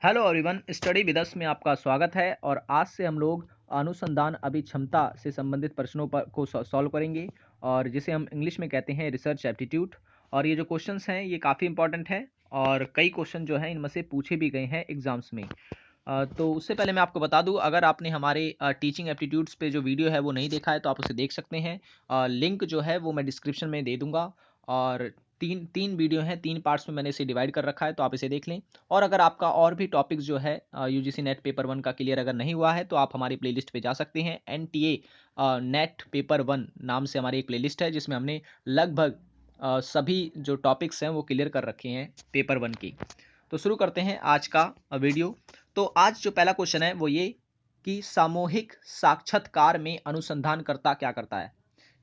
Hello everyone, study with us में आपका स्वागत है। और आज से हम लोग अनुसंधान अभिक्षमता से संबंधित प्रश्नों पर को सॉल्व करेंगे, और जिसे हम इंग्लिश में कहते हैं रिसर्च एप्टीट्यूड। और ये जो क्वेश्चंस हैं ये काफ़ी इंपॉर्टेंट हैं, और कई क्वेश्चन जो हैं इनमें से पूछे भी गए हैं एग्जाम्स में। तो उससे पहले मैं आपको बता दूं, अगर आपने हमारे टीचिंग एप्टीट्यूड्स पे जो वीडियो है वो नहीं देखा है तो आप उसे देख सकते हैं। लिंक जो है वो मैं डिस्क्रिप्शन में दे दूंगा। और तीन तीन वीडियो हैं, तीन पार्ट्स में मैंने इसे डिवाइड कर रखा है, तो आप इसे देख लें। और अगर आपका और भी टॉपिक्स जो है यूजीसी नेट पेपर 1 का क्लियर अगर नहीं हुआ है तो आप हमारी प्लेलिस्ट पे जा सकते हैं। एनटीए नेट पेपर 1 नाम से हमारी एक प्लेलिस्ट है, जिसमें हमने लगभग सभी जो टॉपिक्स हैं वो क्लियर कर रखे हैं पेपर 1 की। तो शुरू करते हैं आज का वीडियो। तो आज जो पहला क्वेश्चन है वो ये कि सामूहिक साक्षात्कार में अनुसंधानकर्ता क्या करता है।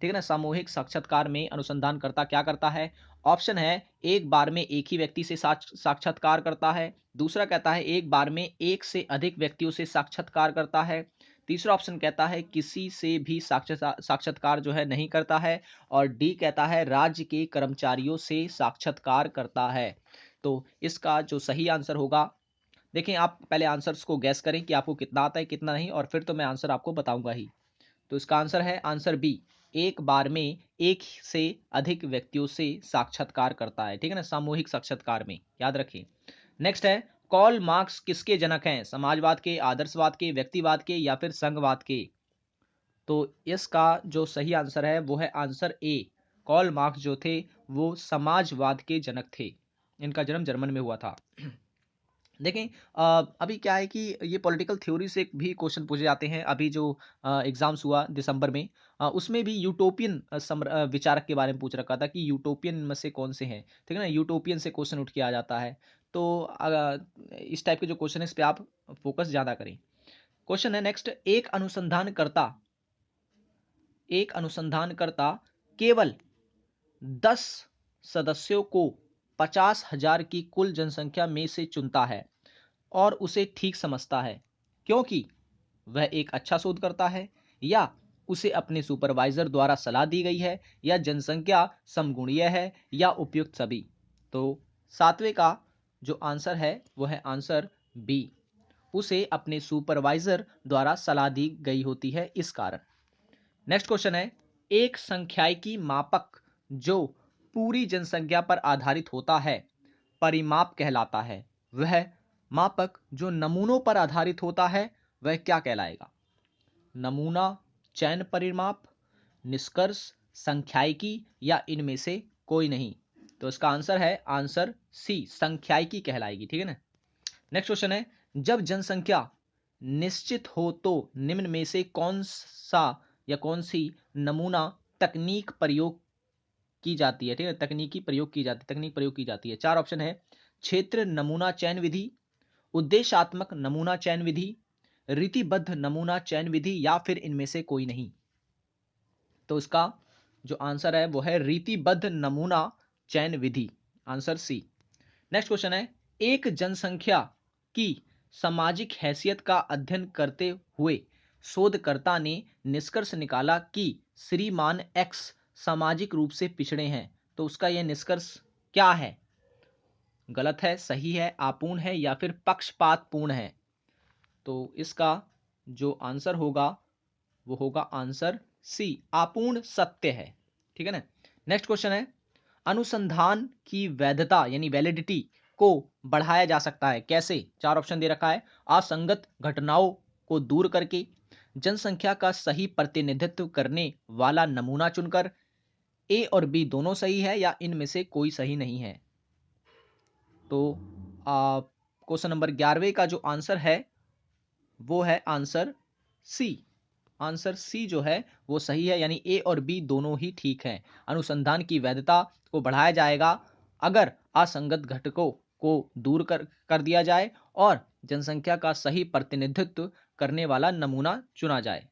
ठीक है ना, सामूहिक साक्षात्कार में अनुसंधानकर्ता क्या करता है। ऑप्शन है एक बार में एक ही व्यक्ति से साक्षात्कार करता है। दूसरा कहता है एक बार में एक से अधिक व्यक्तियों से साक्षात्कार करता है। तीसरा ऑप्शन कहता है किसी से भी साक्षात्कार जो है नहीं करता है। और डी कहता है राज्य के कर्मचारियों से साक्षात्कार करता है। तो इसका जो सही आंसर होगा, देखें आप पहले आंसर्स को गैस करें कि आपको कितना आता है कितना नहीं, और फिर तो मैं आंसर आपको बताऊंगा ही। तो इसका आंसर है आंसर बी, एक बार में एक से अधिक व्यक्तियों से साक्षात्कार करता है। ठीक है ना, सामूहिक साक्षात्कार में, याद रखें। नेक्स्ट है, कॉल मार्क्स किसके जनक हैं, समाजवाद के, आदर्शवाद के, व्यक्तिवाद के, या फिर संघवाद के। तो इसका जो सही आंसर है वो है आंसर ए, कॉल मार्क्स जो थे वो समाजवाद के जनक थे। इनका जन्म जर्मन में हुआ था। देखें, अभी क्या है कि ये पॉलिटिकल थ्योरी से भी क्वेश्चन पूछे जाते हैं। अभी जो एग्जाम्स हुआ दिसंबर में, उसमें भी यूटोपियन विचारक के बारे में पूछ रखा था कि यूटोपियन में से कौन से हैं। ठीक है ना, यूटोपियन से क्वेश्चन उठ के आ जाता है। तो इस टाइप के जो क्वेश्चन है इस पे आप फोकस ज़्यादा करें। क्वेश्चन है नेक्स्ट, एक अनुसंधानकर्ता केवल 10 सदस्यों को 50,000 की कुल जनसंख्या में से चुनता है और उसे ठीक समझता है, क्योंकि वह एक अच्छा शोधकर्ता है, या उसे अपने सुपरवाइजर द्वारा सलाह दी गई है, या जनसंख्या समगुणीय है, या उपयुक्त सभी। तो सातवें का जो आंसर है वो है आंसर बी, उसे अपने सुपरवाइजर द्वारा सलाह दी गई होती है इस कारण। नेक्स्ट क्वेश्चन है, एक संख्यायिकी मापक जो पूरी जनसंख्या पर आधारित होता है परिमाप कहलाता है। वह मापक जो नमूनों पर आधारित होता है वह क्या कहलाएगा। नमूना, चयन परिमाप, निष्कर्ष, संख्यायिकी, या इनमें से कोई नहीं। तो इसका आंसर है आंसर सी, संख्यायिकी कहलाएगी। ठीक है ना। नेक्स्ट क्वेश्चन है, जब जनसंख्या निश्चित हो तो निम्न में से कौन सा या कौन सी नमूना तकनीक प्रयोग की जाती है। ठीक है, तकनीक प्रयोग की जाती है। चार ऑप्शन है, क्षेत्र नमूना चयन विधि, उद्देशात्मक नमूना चयन विधि, रीतिबद्ध नमूना चयन विधि, या फिर इनमें से कोई नहीं। तो इसका जो आंसर है वो है रीतिबद्ध नमूना चयन विधि, आंसर सी। नेक्स्ट क्वेश्चन है, एक जनसंख्या की सामाजिक हैसियत का अध्ययन करते हुए शोधकर्ता ने निष्कर्ष निकाला कि श्रीमान एक्स सामाजिक रूप से पिछड़े हैं। तो उसका यह निष्कर्ष क्या है, गलत है, सही है, आपूर्ण है, या फिर पक्षपातपूर्ण है। तो इसका जो आंसर होगा वो होगा आंसर सी, आपूर्ण सत्य है। ठीक है ना। नेक्स्ट क्वेश्चन है, अनुसंधान की वैधता यानी वैलिडिटी को बढ़ाया जा सकता है कैसे। चार ऑप्शन दे रखा है, असंगत घटनाओं को दूर करके, जनसंख्या का सही प्रतिनिधित्व करने वाला नमूना चुनकर, ए और बी दोनों सही है, या इनमें से कोई सही नहीं है। तो क्वेश्चन नंबर 11वें का जो आंसर है वो है आंसर सी, आंसर सी जो है वो सही है, यानी ए और बी दोनों ही ठीक हैं। अनुसंधान की वैधता को बढ़ाया जाएगा अगर असंगत घटकों को दूर कर दिया जाए और जनसंख्या का सही प्रतिनिधित्व करने वाला नमूना चुना जाए।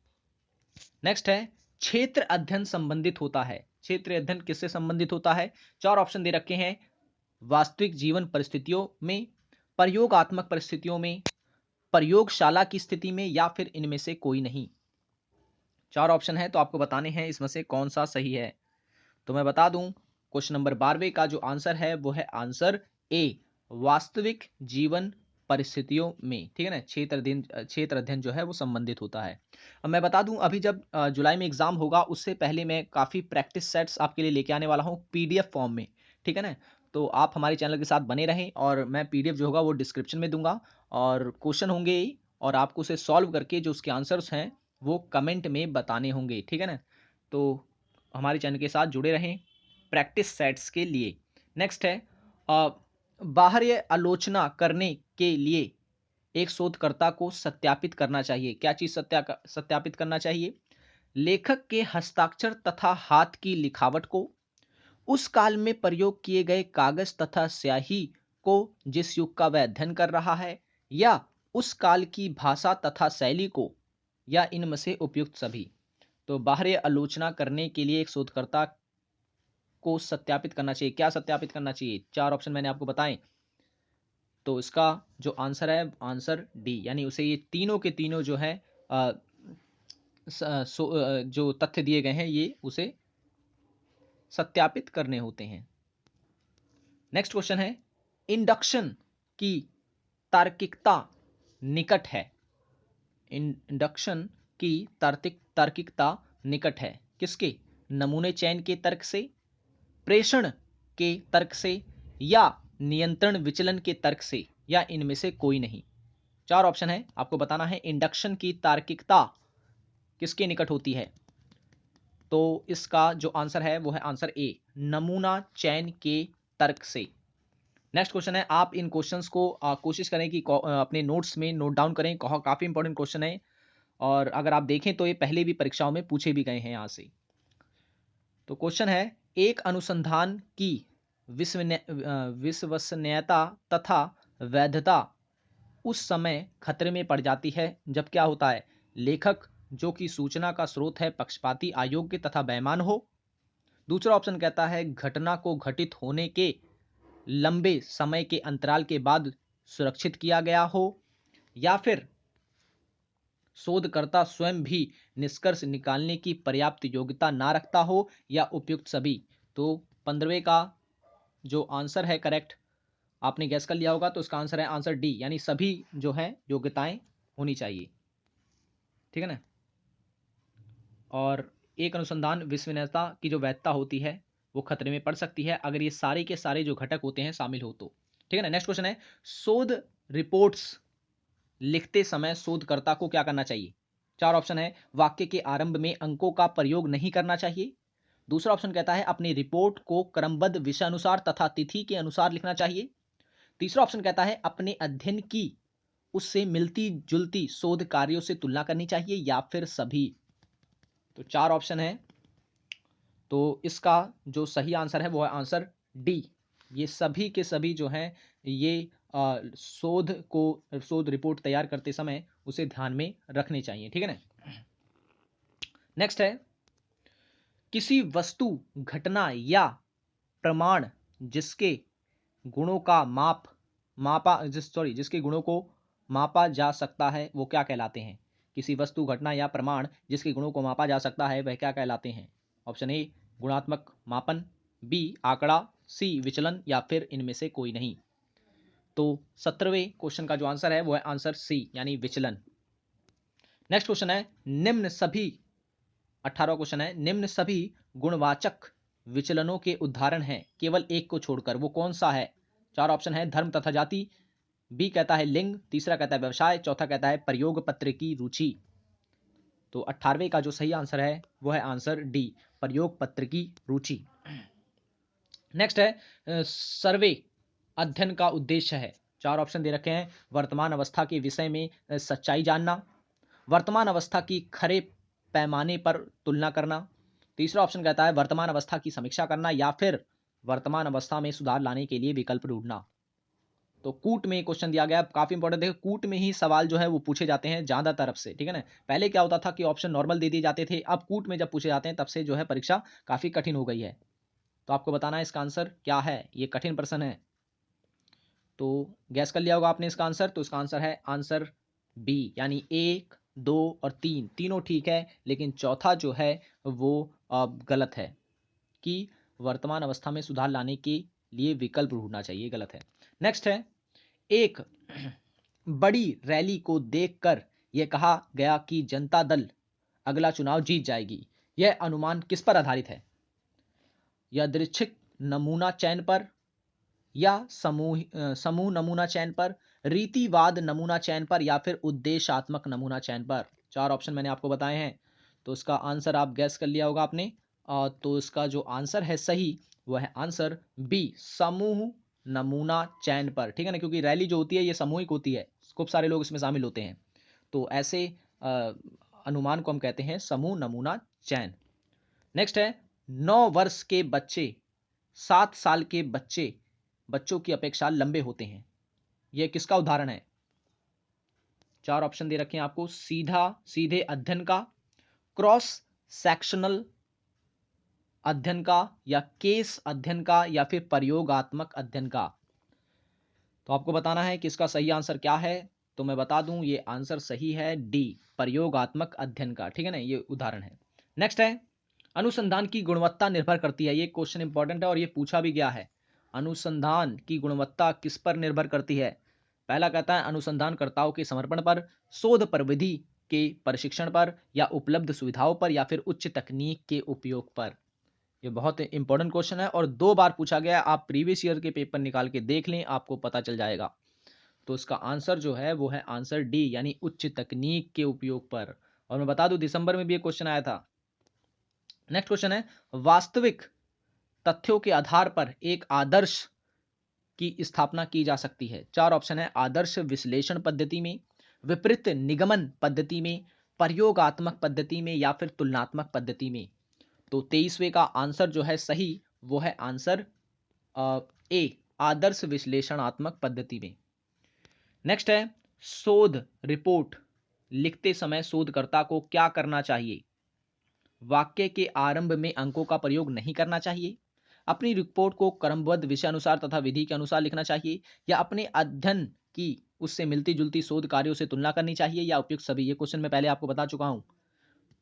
नेक्स्ट है, क्षेत्र अध्ययन संबंधित होता है। क्षेत्र अध्ययन किससे संबंधित होता है। चार ऑप्शन दे रखे हैं, वास्तविक जीवन परिस्थितियों में, प्रयोगात्मक परिस्थितियों में, प्रयोगशाला की स्थिति में, या फिर इनमें से कोई नहीं। चार ऑप्शन है तो आपको बताने हैं इसमें से कौन सा सही है। तो मैं बता दूं, क्वेश्चन नंबर 12वें का जो आंसर है वो है आंसर ए, वास्तविक जीवन परिस्थितियों में, ठीक है ना, क्षेत्र अध्ययन जो है वो संबंधित होता है। अब मैं बता दूं, अभी जब जुलाई में एग्जाम होगा उससे पहले मैं काफ़ी प्रैक्टिस सेट्स आपके लिए लेके आने वाला हूं पीडीएफ फॉर्म में, ठीक है ना। तो आप हमारे चैनल के साथ बने रहें और मैं पीडीएफ जो होगा वो डिस्क्रिप्शन में दूंगा और क्वेश्चन होंगे ही, और आपको उसे सॉल्व करके जो उसके आंसर्स हैं वो कमेंट में बताने होंगे, ठीक है ना। तो हमारे चैनल के साथ जुड़े रहें प्रैक्टिस सेट्स के लिए। नेक्स्ट है बाहरी आलोचना करने के लिए एक शोधकर्ता को सत्यापित करना चाहिए। क्या चीज सत्यापित करना चाहिए? लेखक के हस्ताक्षर तथा हाथ की लिखावट को, उस काल में प्रयोग किए गए कागज तथा स्याही को जिस युग का वह अध्ययन कर रहा है, या उस काल की भाषा तथा शैली को, या इनमें से उपयुक्त सभी। तो बाहरी आलोचना करने के लिए एक शोधकर्ता को सत्यापित करना चाहिए। क्या सत्यापित करना चाहिए? 4 ऑप्शन मैंने आपको बताए। तो इसका जो आंसर है, आंसर डी, यानी उसे ये तीनों के तीनों जो है अ, जो तथ्य दिए गए हैं ये उसे सत्यापित करने होते हैं। नेक्स्ट क्वेश्चन है, इंडक्शन की तार्किकता निकट है। इंडक्शन की तार्किकता निकट है किसके? नमूने चयन के तर्क से, प्रेषण के तर्क से, या नियंत्रण विचलन के तर्क से, या इनमें से कोई नहीं। 4 ऑप्शन है, आपको बताना है इंडक्शन की तार्किकता किसके निकट होती है। तो इसका जो आंसर है वो है आंसर ए, नमूना चयन के तर्क से। नेक्स्ट क्वेश्चन है, आप इन क्वेश्चंस को कोशिश करें कि अपने नोट्स में नोट डाउन करें, काफी इंपॉर्टेंट क्वेश्चन है, और अगर आप देखें तो ये पहले भी परीक्षाओं में पूछे भी गए हैं यहाँ से। तो क्वेश्चन है, एक अनुसंधान की विश्वसनीयता तथा वैधता उस समय खतरे में पड़ जाती है जब क्या होता है? लेखक जो कि सूचना का स्रोत है पक्षपाती, अयोग्य तथा बेईमान हो। दूसरा ऑप्शन कहता है घटना को घटित होने के लंबे समय के अंतराल के बाद सुरक्षित किया गया हो, या फिर शोधकर्ता स्वयं भी निष्कर्ष निकालने की पर्याप्त योग्यता ना रखता हो, या उपयुक्त सभी। तो 15वें का जो आंसर है करेक्ट, आपने गैस कर लिया होगा, तो इसका आंसर है आंसर डी, यानी सभी जो है योग्यताएं होनी चाहिए, ठीक है ना। और एक अनुसंधान विश्वसनीयता की जो वैधता होती है वो खतरे में पड़ सकती है अगर ये सारे के सारे जो घटक होते हैं शामिल हो तो, ठीक है ना। नेक्स्ट क्वेश्चन है, शोध रिपोर्ट्स लिखते समय शोधकर्ता को क्या करना चाहिए? 4 ऑप्शन है, वाक्य के आरंभ में अंकों का प्रयोग नहीं करना चाहिए। दूसरा ऑप्शन कहता है अपनी रिपोर्ट को क्रमबद्ध विषयानुसार तथा तिथि के अनुसार लिखना चाहिए। तीसरा ऑप्शन कहता है अपने अध्ययन की उससे मिलती जुलती शोध कार्यों से तुलना करनी चाहिए, या फिर सभी। तो 4 ऑप्शन है, तो इसका जो सही आंसर है वो है आंसर डी, ये सभी के सभी जो हैं ये शोध रिपोर्ट तैयार करते समय उसे ध्यान में रखने चाहिए, ठीक है ना। नेक्स्ट है, किसी वस्तु, घटना या प्रमाण जिसके गुणों का जिसके गुणों को मापा जा सकता है वो क्या कहलाते हैं? किसी वस्तु, घटना या प्रमाण जिसके गुणों को मापा जा सकता है वह क्या कहलाते हैं? ऑप्शन ए गुणात्मक मापन, बी आंकड़ा, सी विचलन, या फिर इनमें से कोई नहीं। तो 17वें क्वेश्चन का जो आंसर है वो है आंसर सी, यानी विचलन। नेक्स्ट क्वेश्चन है, निम्न सभी 18वां क्वेश्चन है, निम्न सभी गुणवाचक विचलनों के उदाहरण हैं केवल एक को छोड़कर, वो कौन सा है? 4 ऑप्शन है, धर्म तथा जाति, बी कहता है लिंग, तीसरा कहता है व्यवसाय, चौथा कहता है प्रयोग पत्र की रुचि। तो 18वें का जो सही आंसर है वो है आंसर डी, प्रयोग पत्र की रुचि। नेक्स्ट है, सर्वे अध्ययन का उद्देश्य है। 4 ऑप्शन दे रखे हैं, वर्तमान अवस्था के विषय में सच्चाई जानना, वर्तमान अवस्था की खरे पैमाने पर तुलना करना, तीसरा ऑप्शन कहता है वर्तमान अवस्था की समीक्षा करना, या फिर वर्तमान अवस्था में सुधार लाने के लिए विकल्प ढूंढना। तो कूट में क्वेश्चन दिया गया, काफी इंपॉर्टेंट है, कूट में ही सवाल जो है वो पूछे जाते हैं ज्यादा तरफ से, ठीक है ना। पहले क्या होता था कि ऑप्शन नॉर्मल दे दिए जाते थे, अब कूट में जब पूछे जाते हैं तब से जो है परीक्षा काफी कठिन हो गई है। तो आपको बताना है इसका आंसर क्या है, ये कठिन प्रश्न है। तो गैस कर लिया होगा आपने इसका आंसर, तो इसका आंसर है आंसर बी, यानी 1, 2 और 3 तीनों ठीक है, लेकिन चौथा जो है वो गलत है, कि वर्तमान अवस्था में सुधार लाने के लिए विकल्प ढूंढना चाहिए, गलत है। नेक्स्ट है, एक बड़ी रैली को देखकर यह कहा गया कि जनता दल अगला चुनाव जीत जाएगी? यह अनुमान किस पर आधारित है? यादृच्छिक नमूना चयन पर, या समूह नमूना चयन पर, रीतिवाद नमूना चयन पर, या फिर उद्देशात्मक नमूना चयन पर? चार ऑप्शन मैंने आपको बताए हैं, तो इसका आंसर आप गैस कर लिया होगा आपने। तो इसका जो आंसर है सही, वह है आंसर बी, समूह नमूना चयन पर। ठीक है ना, क्योंकि रैली जो होती है ये सामूहिक होती है, खूब सारे लोग इसमें शामिल होते हैं, तो ऐसे अनुमान को हम कहते हैं समूह नमूना चयन। नेक्स्ट है, 9 वर्ष के बच्चे 7 साल के बच्चों की अपेक्षा लंबे होते हैं। यह किसका उदाहरण है? चार ऑप्शन दे रखे हैं आपको, सीधे अध्ययन का, क्रॉस सेक्शनल अध्ययन का, या केस अध्ययन का, या फिर प्रयोगात्मक अध्ययन का। तो आपको बताना है कि इसका सही आंसर क्या है। तो मैं बता दूं, ये आंसर सही है डी, प्रयोगात्मक अध्ययन का। ठीक है ना, ये उदाहरण है। नेक्स्ट है, अनुसंधान की गुणवत्ता निर्भर करती है। ये क्वेश्चन इंपॉर्टेंट है और ये पूछा भी गया है। अनुसंधान की गुणवत्ता किस पर निर्भर करती है? पहला कहता है अनुसंधानकर्ताओं के समर्पण पर, शोध प्रविधि के प्रशिक्षण पर, या उपलब्ध सुविधाओं पर, या फिर उच्च तकनीक के उपयोग पर। ये बहुत इंपॉर्टेंट क्वेश्चन है और 2 बार पूछा गया है। आप प्रीवियस ईयर के पेपर निकाल के देख लें, आपको पता चल जाएगा। तो इसका आंसर जो है वो है आंसर डी, यानी उच्च तकनीक के उपयोग पर। और मैं बता दूं, दिसंबर में भी एक क्वेश्चन आया था। नेक्स्ट क्वेश्चन है, वास्तविक तथ्यों के आधार पर एक आदर्श की स्थापना की जा सकती है। चार ऑप्शन है, आदर्श विश्लेषण पद्धति में, विपरीत निगमन पद्धति में, प्रयोगात्मक पद्धति में, या फिर तुलनात्मक पद्धति में। तो 23वें का आंसर जो है सही, वो है आंसर ए, आदर्श विश्लेषणात्मक पद्धति में। नेक्स्ट है, शोध रिपोर्ट लिखते समय शोधकर्ता को क्या करना चाहिए? वाक्य के आरंभ में अंकों का प्रयोग नहीं करना चाहिए, अपनी रिपोर्ट को क्रमबद्ध विषय अनुसार तथा विधि के अनुसार लिखना चाहिए, या अपने अध्ययन की उससे मिलती जुलती शोध कार्यों से तुलना करनी चाहिए, या उपयुक्त सभी। ये क्वेश्चन मैं पहले आपको बता चुका हूं,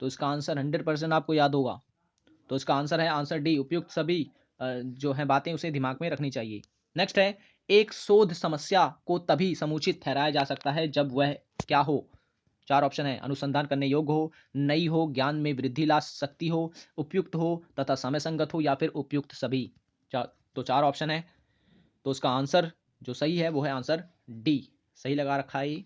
तो इसका आंसर 100% आपको याद होगा। तो इसका आंसर है आंसर डी, उपयुक्त सभी जो है बातें उसे दिमाग में रखनी चाहिए। नेक्स्ट है, एक शोध समस्या को तभी समुचित ठहराया जा सकता है जब वह क्या हो? चार ऑप्शन है, अनुसंधान करने योग्य हो, नई हो, ज्ञान में वृद्धि ला सकती हो, उपयुक्त हो तथा समय संगत हो, या फिर उपयुक्त सभी। तो चार ऑप्शन है, तो उसका आंसर जो सही है वो है आंसर डी, सही लगा रखा है।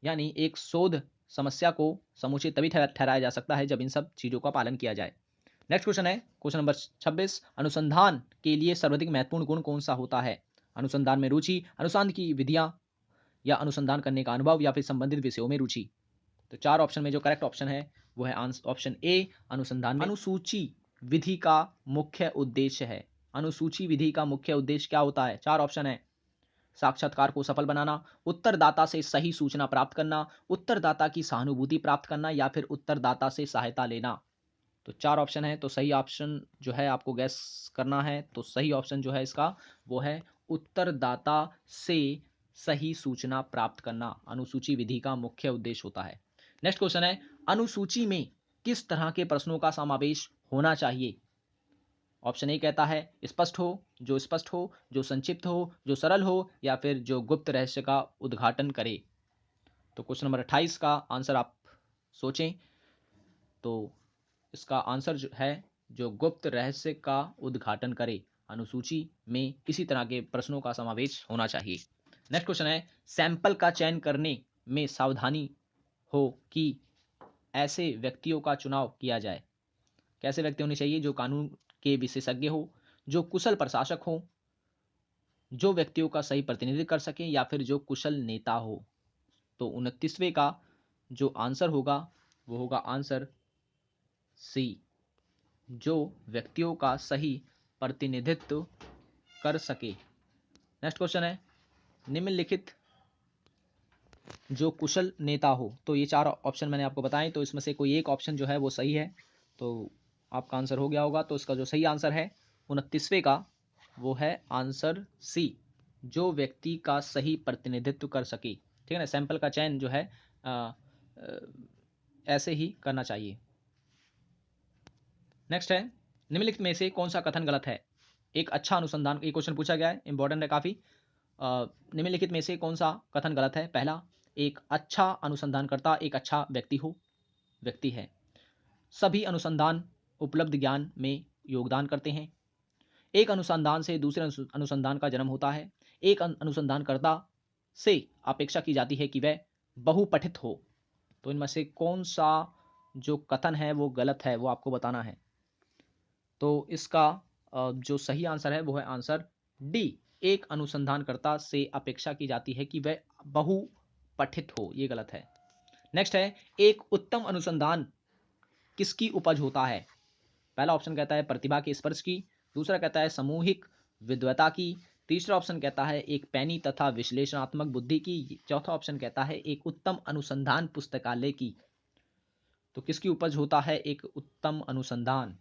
यानी एक शोध समस्या को समुचित तभी ठहराया जा सकता है जब इन सब चीजों का पालन किया जाए। नेक्स्ट क्वेश्चन है, क्वेश्चन नंबर 26, अनुसंधान के लिए सर्वाधिक महत्वपूर्ण गुण कौन सा होता है? अनुसंधान में रुचि, अनुसंधान की विधियां, या अनुसंधान करने का अनुभव, या फिर संबंधित विषयों में रुचि। तो चार ऑप्शन में जो करेक्ट ऑप्शन है वो है ऑप्शन ए, अनुसंधान में। अनुसूची विधि का मुख्य उद्देश्य है। अनुसूची विधि का मुख्य उद्देश्य क्या होता है? चार ऑप्शन है, साक्षात्कार को सफल बनाना, उत्तरदाता से सही सूचना प्राप्त करना, उत्तरदाता की सहानुभूति प्राप्त करना, या फिर उत्तरदाता से सहायता लेना। तो चार ऑप्शन है, तो सही ऑप्शन जो है आपको गैस करना है। तो सही ऑप्शन जो है इसका वो है उत्तरदाता से सही सूचना प्राप्त करना, अनुसूची विधि का मुख्य उद्देश्य होता है। नेक्स्ट क्वेश्चन है, अनुसूची में किस तरह के प्रश्नों का समावेश होना चाहिए? ऑप्शन ए कहता है स्पष्ट हो, जो संक्षिप्त हो, जो सरल हो, या फिर जो गुप्त रहस्य का उद्घाटन करे। तो क्वेश्चन नंबर 28 का आंसर आप सोचें। तो इसका आंसर जो है, जो गुप्त रहस्य का उद्घाटन करे। अनुसूची में इसी तरह के प्रश्नों का समावेश होना चाहिए। नेक्स्ट क्वेश्चन है, सैंपल का चयन करने में सावधानी हो कि ऐसे व्यक्तियों का चुनाव किया जाए। कैसे व्यक्ति होने चाहिए? जो कानून के विशेषज्ञ हो, जो कुशल प्रशासक हो, जो व्यक्तियों का सही प्रतिनिधित्व कर सके, या फिर जो कुशल नेता हो। तो 29वें का जो आंसर होगा वो होगा आंसर सी, जो व्यक्तियों का सही प्रतिनिधित्व कर सके। नेक्स्ट क्वेश्चन है, निम्नलिखित जो कुशल नेता हो। तो ये चार ऑप्शन मैंने आपको बताए, तो इसमें से कोई एक ऑप्शन जो है वो सही है, तो आपका आंसर हो गया होगा। तो इसका जो सही आंसर है 29वें का वो है आंसर सी, जो व्यक्ति का सही प्रतिनिधित्व कर सके। ठीक है ना, सैंपल का चयन जो है आ, आ, ऐसे ही करना चाहिए। नेक्स्ट है, निम्नलिखित में से कौन सा कथन गलत है? एक अच्छा अनुसंधान, ये क्वेश्चन पूछा गया है, इंपॉर्टेंट है काफी। निम्नलिखित में से कौन सा कथन गलत है? पहला, एक अच्छा अनुसंधानकर्ता एक अच्छा व्यक्ति है। सभी अनुसंधान उपलब्ध ज्ञान में योगदान करते हैं। एक अनुसंधान से दूसरे अनुसंधान का जन्म होता है। एक अनुसंधानकर्ता से अपेक्षा की जाती है कि वह बहुपठित हो। तो इनमें से कौन सा जो कथन है वो गलत है, वो आपको बताना है। तो इसका जो सही आंसर है वो है आंसर डी। एक अनुसंधानकर्ता से अपेक्षा की जाती है कि वह बहुपठित हो, ये गलत है। नेक्स्ट है, एक उत्तम अनुसंधान किसकी उपज होता है? पहला ऑप्शन कहता है प्रतिभा के स्पर्श की, दूसरा कहता है सामूहिक विद्वता की, तीसरा ऑप्शन कहता है एक पैनी तथा विश्लेषणात्मक बुद्धि की, चौथा ऑप्शन कहता है एक उत्तम अनुसंधान पुस्तकालय की। तो किसकी उपज होता है एक उत्तम अनुसंधान?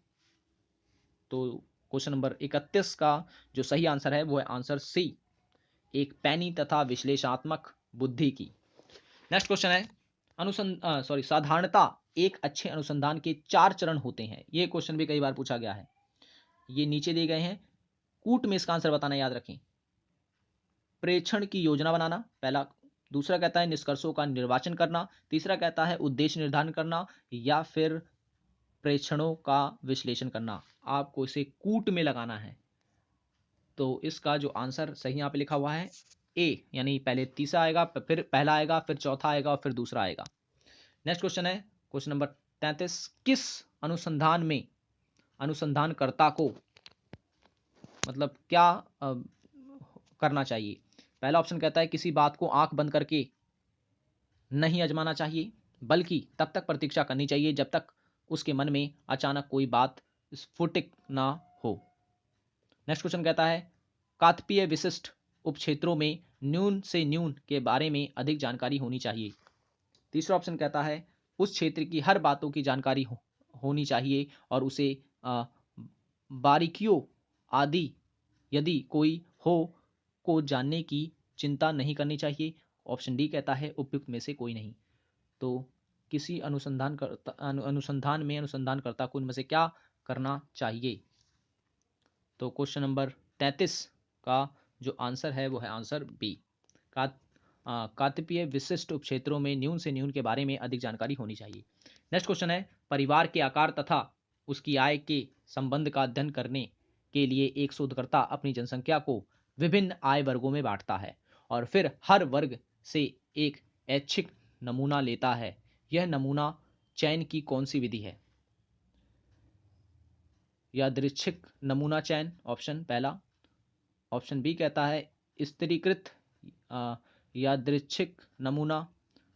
तो क्वेश्चन नंबर 31 का जो सही आंसर है वो है आंसर सी, एक पैनी तथा विश्लेषणात्मक बुद्धि की। नेक्स्ट क्वेश्चन है साधारणता एक अच्छे अनुसंधान के 4 चरण होते हैं। ये क्वेश्चन भी कई बार पूछा गया है। ये नीचे दिए गए हैं, कूट में इसका आंसर बताना याद रखें। प्रेक्षण की योजना बनाना पहला, दूसरा कहता है निष्कर्षों का निर्वाचन करना, तीसरा कहता है उद्देश्य निर्धारण करना, या फिर प्रेक्षणों का विश्लेषण करना। आपको इसे कूट में लगाना है। तो इसका जो आंसर सही यहाँ पे लिखा हुआ है ए, यानी पहले तीसरा आएगा, फिर पहला आएगा, फिर चौथा आएगा और फिर दूसरा आएगा। नेक्स्ट क्वेश्चन है क्वेश्चन नंबर 33, किस अनुसंधान में अनुसंधानकर्ता को मतलब क्या करना चाहिए? पहला ऑप्शन कहता है किसी बात को आंख बंद करके नहीं आजमाना चाहिए, बल्कि तब तक प्रतीक्षा करनी चाहिए जब तक उसके मन में अचानक कोई बात स्फुटित ना हो। नेक्स्ट क्वेश्चन कहता है कातपीय विशिष्ट उपक्षेत्रों में न्यून से न्यून के बारे में अधिक जानकारी होनी चाहिए। तीसरा ऑप्शन कहता है उस क्षेत्र की हर बातों की जानकारी होनी चाहिए और उसे बारीकियों आदि यदि कोई हो को जानने की चिंता नहीं करनी चाहिए। ऑप्शन डी कहता है उपयुक्त में से कोई नहीं। तो किसी अनुसंधान में अनुसंधानकर्ता को इनमें से क्या करना चाहिए? तो क्वेश्चन नंबर 33 का जो आंसर है वो है आंसर बी, कातपीय विशिष्ट उपक्षेत्रों में न्यून से न्यून के बारे में अधिक जानकारी होनी चाहिए। नेक्स्ट क्वेश्चन है परिवार के आकार तथा उसकी आय के संबंध का अध्ययन करने के लिए एक शोधकर्ता अपनी जनसंख्या को विभिन्न आय वर्गों में बांटता है और फिर हर वर्ग से एक ऐच्छिक नमूना लेता है। यह नमूना चयन की कौन सी विधि है? यादृच्छिक नमूना चयन ऑप्शन पहला, ऑप्शन बी कहता है स्थिरीकृत यादृच्छिक नमूना,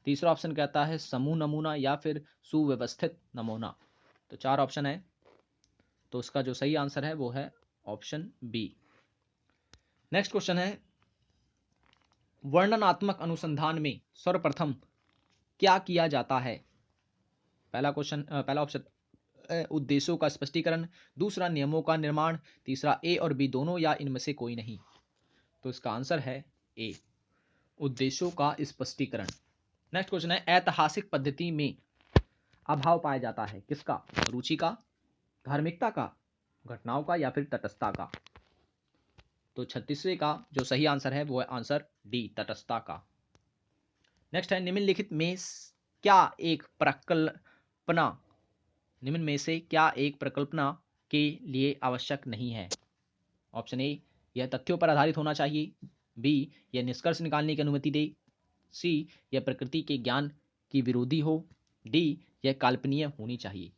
तीसरा ऑप्शन कहता है समूह नमूना, या फिर सुव्यवस्थित नमूना। तो 4 ऑप्शन है, तो उसका जो सही आंसर है वो है ऑप्शन बी। नेक्स्ट क्वेश्चन है वर्णनात्मक अनुसंधान में सर्वप्रथम क्या किया जाता है? पहला ऑप्शन उद्देश्यों का स्पष्टीकरण, दूसरा नियमों का निर्माण, तीसरा ए और बी दोनों या इनमें से कोई नहीं। तो इसका आंसर है ए, उद्देश्यों का स्पष्टीकरण। नेक्स्ट क्वेश्चन है ऐतिहासिक पद्धति में अभाव पाया जाता है किसका? रुचि का, धार्मिकता का, घटनाओं का, या फिर तटस्थता का। तो 36वें का जो सही आंसर है वो है आंसर डी, तटस्थता का। नेक्स्ट है निम्नलिखित में क्या एक प्रकल्पना निम्न में से क्या एक प्रकल्पना के लिए आवश्यक नहीं है? ऑप्शन ए यह तथ्यों पर आधारित होना चाहिए, बी यह निष्कर्ष निकालने की अनुमति दे, सी यह प्रकृति के ज्ञान की विरोधी हो, डी यह काल्पनीय होनी चाहिए।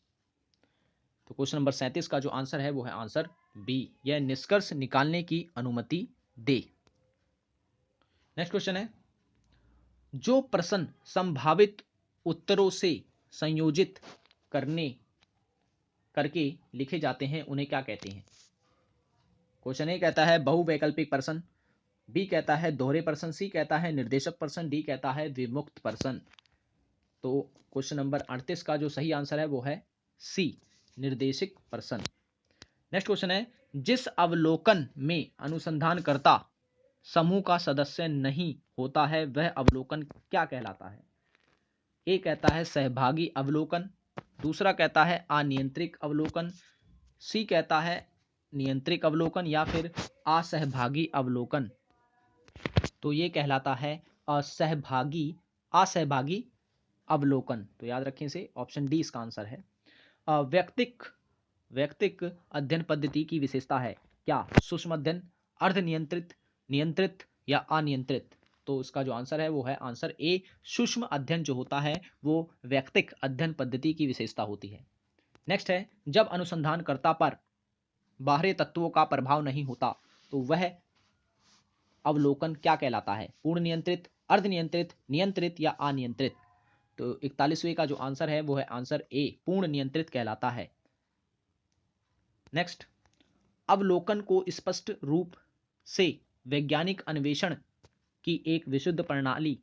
तो क्वेश्चन नंबर 37 का जो आंसर है वो है आंसर बी, यह निष्कर्ष निकालने की अनुमति दे। नेक्स्ट क्वेश्चन है जो प्रश्न संभावित उत्तरों से संयोजित करके लिखे जाते हैं उन्हें क्या कहते हैं? क्वेश्चन ए कहता है बहुवैकल्पिक प्रश्न, बी कहता है दोहरे प्रश्न, सी कहता है निर्देशक प्रश्न, डी कहता है विमुक्त प्रश्न। तो क्वेश्चन नंबर 38 का जो सही आंसर है वो है सी, निर्देशिक प्रश्न। नेक्स्ट क्वेश्चन है जिस अवलोकन में अनुसंधानकर्ता समूह का सदस्य नहीं होता है वह अवलोकन क्या कहलाता है? ए कहता है सहभागी अवलोकन, दूसरा कहता है अनियंत्रित अवलोकन, सी कहता है नियंत्रित अवलोकन, या फिर असहभागी अवलोकन। तो ये कहलाता है असहभागी अवलोकन। तो याद रखें इसे, ऑप्शन डी इसका आंसर है। व्यक्तिक व्यक्तिक अध्ययन पद्धति की विशेषता है क्या? सूक्ष्म अध्ययन, अर्ध नियंत्रित, नियंत्रित या अनियंत्रित? तो इसका जो आंसर है वो है आंसर ए। सूक्ष्म अध्ययन जो होता है वो व्यक्तिक अध्ययन पद्धति की विशेषता होती है। नेक्स्ट है, जब अनुसंधानकर्ता पर बाहरी तत्वों का प्रभाव नहीं होता तो वह अवलोकन क्या कहलाता है? पूर्ण नियंत्रित, अर्ध नियंत्रित, नियंत्रित या अनियंत्रित? तो 41वें का जो आंसर है वो है आंसर ए, पूर्ण नियंत्रित कहलाता है। नेक्स्ट, अवलोकन को स्पष्ट रूप से वैज्ञानिक अन्वेषण की एक विशुद्ध प्रणाली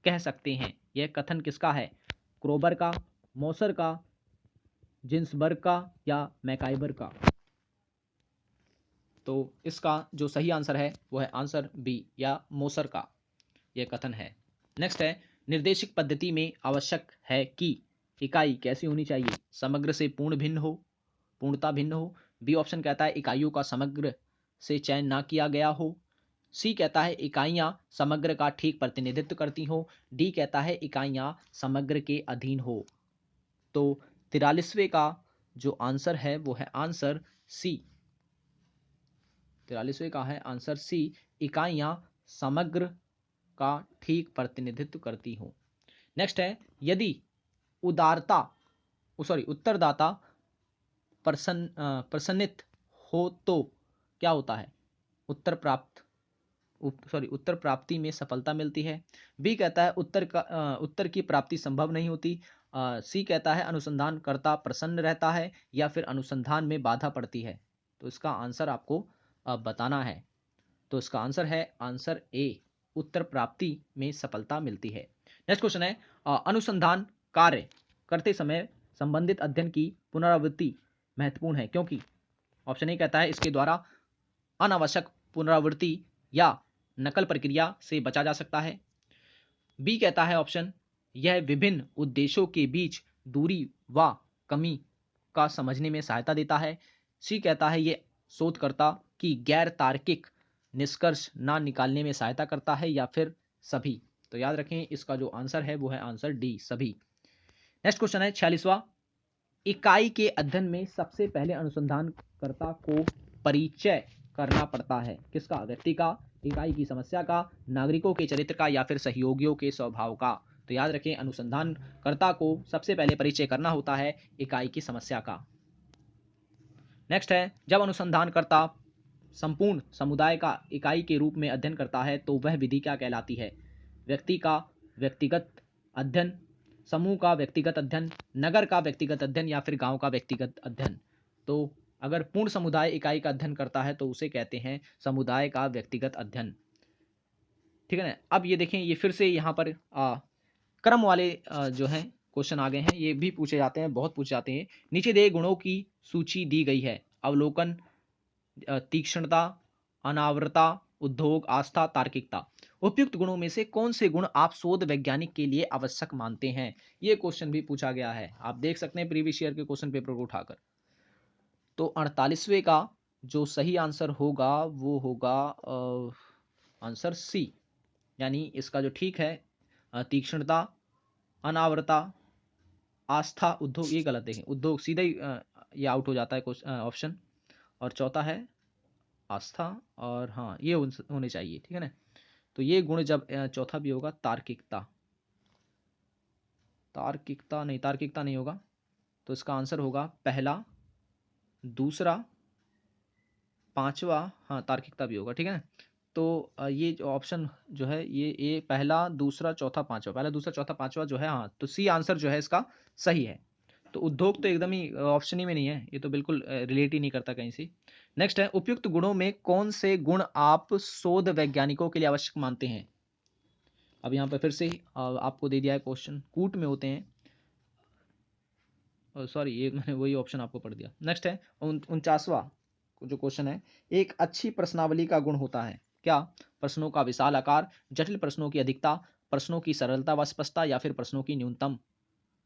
कह सकते हैं। यह कथन किसका है? क्रोबर का, मोसर का, जिन्सबर्ग का या मैकाइबर का? तो इसका जो सही आंसर है वो है आंसर बी या मोसर का यह कथन है। नेक्स्ट है, निर्देशिक पद्धति में आवश्यक है कि इकाई कैसी होनी चाहिए? समग्र से पूर्णता भिन्न हो। बी ऑप्शन कहता है इकाइयों का समग्र से चयन ना किया गया हो। सी कहता है इकाइयां समग्र का ठीक प्रतिनिधित्व करती हो। डी कहता है इकाइयां समग्र के अधीन हो। तो 43वें का जो आंसर है वो है आंसर सी। 43वें का है आंसर सी, इकाइयां समग्र का ठीक प्रतिनिधित्व करती हो। नेक्स्ट है, यदि उत्तरदाता प्रसन्नित हो तो क्या होता है? उत्तर प्राप्ति में सफलता मिलती है। बी कहता है उत्तर की प्राप्ति संभव नहीं होती। सी कहता है अनुसंधानकर्ता प्रसन्न रहता है या फिर अनुसंधान में बाधा पड़ती है। तो इसका आंसर आपको बताना है। तो इसका आंसर है आंसर ए, उत्तर प्राप्ति में सफलता मिलती है। नेक्स्ट क्वेश्चन है, अनुसंधान कार्य करते समय संबंधित अध्ययन की पुनरावृत्ति महत्वपूर्ण है क्योंकि? ऑप्शन ए कहता है इसके द्वारा अनावश्यक पुनरावृत्ति या नकल प्रक्रिया से बचा जा सकता है। बी कहता है ऑप्शन, यह विभिन्न उद्देश्यों के बीच दूरी व कमी का समझने में सहायता देता है। सी कहता है यह शोधकर्ता की गैर तार्किक निष्कर्ष ना निकालने में सहायता करता है या फिर सभी? तो याद रखें इसका जो आंसर है वो है आंसर डी, सभी। नेक्स्ट क्वेश्चन है 46वां, इकाई के अध्ययन में सबसे पहले अनुसंधानकर्ता को परिचय करना पड़ता है किसका? व्यक्ति का, इकाई की समस्या का, नागरिकों के चरित्र का या फिर सहयोगियों के स्वभाव का? तो याद रखें अनुसंधानकर्ता को सबसे पहले परिचय करना होता है इकाई की समस्या का। नेक्स्ट है, जब अनुसंधानकर्ता संपूर्ण समुदाय का इकाई के रूप में अध्ययन करता है तो वह विधि क्या कहलाती है? व्यक्ति का व्यक्तिगत अध्ययन, समूह का व्यक्तिगत अध्ययन, नगर का व्यक्तिगत अध्ययन या फिर गांव का व्यक्तिगत अध्ययन? तो अगर पूर्ण समुदाय इकाई का अध्ययन करता है तो उसे कहते हैं समुदाय का व्यक्तिगत अध्ययन। ठीक है ना। अब ये देखें, ये फिर से यहाँ पर क्रम वाले जो हैं क्वेश्चन आ गए हैं, ये भी पूछे जाते हैं, बहुत पूछे जाते हैं। नीचे दिए गुणों की सूची दी गई है, अवलोकन, तीक्ष्णता, अनावरता, उद्योग, आस्था, तार्किकता। उपयुक्त गुणों में से कौन से गुण आप शोध वैज्ञानिक के लिए आवश्यक मानते हैं? ये क्वेश्चन भी पूछा गया है, आप देख सकते हैं प्रीवियस ईयर के क्वेश्चन पेपर को उठाकर। तो 48वें का जो सही आंसर होगा वो होगा आंसर सी, यानी इसका जो ठीक है तीक्ष्णता, अनावरता, आस्था, उद्योग, ये गलत देखें, उद्योग सीधा ही ये आउट हो जाता है ऑप्शन। और चौथा है आस्था, और हाँ ये होने चाहिए, ठीक है ना। तो ये गुण जब चौथा भी होगा, तार्किकता नहीं होगा। तो इसका आंसर होगा पहला, दूसरा, पांचवा, हाँ तार्किकता भी होगा, ठीक है ना। तो ये जो ऑप्शन जो है ये पहला, दूसरा, चौथा, पांचवा, पहला, दूसरा, चौथा, पांचवा जो है, हाँ तो सी आंसर जो है इसका सही है। तो उद्योग तो एकदम ही ऑप्शन ही में नहीं है, ये तो बिल्कुल रिलेट ही नहीं करता कहीं से। नेक्स्ट है, उपयुक्त गुणों में कौन से गुण आप शोध वैज्ञानिकों के लिए आवश्यक मानते हैं? अब यहाँ पर फिर से आपको दे दिया है क्वेश्चन, कूट में होते हैं, सॉरी ये मैंने वही ऑप्शन आपको पढ़ दिया। नेक्स्ट है 49वां जो क्वेश्चन है, एक अच्छी प्रश्नावली का गुण होता है क्या? प्रश्नों का विशाल आकार, जटिल प्रश्नों की अधिकता, प्रश्नों की सरलता व स्पष्टता या फिर प्रश्नों की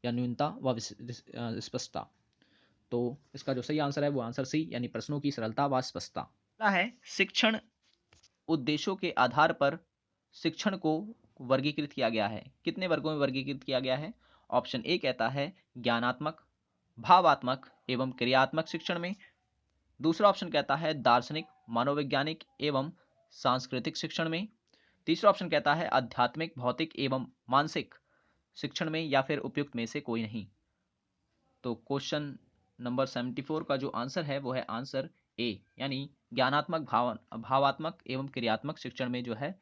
न्यूनता व स्पष्टता? तो इसका जो सही आंसर है वो आंसर सी, यानी प्रश्नों की सरलता व स्पष्टता है। शिक्षण उद्देश्यों के आधार पर शिक्षण को वर्गीकृत किया गया है? कितने वर्गों में वर्गीकृत किया गया है? ऑप्शन ए कहता है ज्ञानात्मक, भावात्मक एवं क्रियात्मक शिक्षण में। दूसरा ऑप्शन कहता है दार्शनिक, मनोवैज्ञानिक एवं सांस्कृतिक शिक्षण में। तीसरा ऑप्शन कहता है आध्यात्मिक, भौतिक एवं मानसिक शिक्षण में, या फिर उपयुक्त में से कोई नहीं। तो क्वेश्चन नंबर 74 का जो आंसर है वो है आंसर ए, यानी ज्ञानात्मक, भावात्मक एवं क्रियात्मक शिक्षण में जो है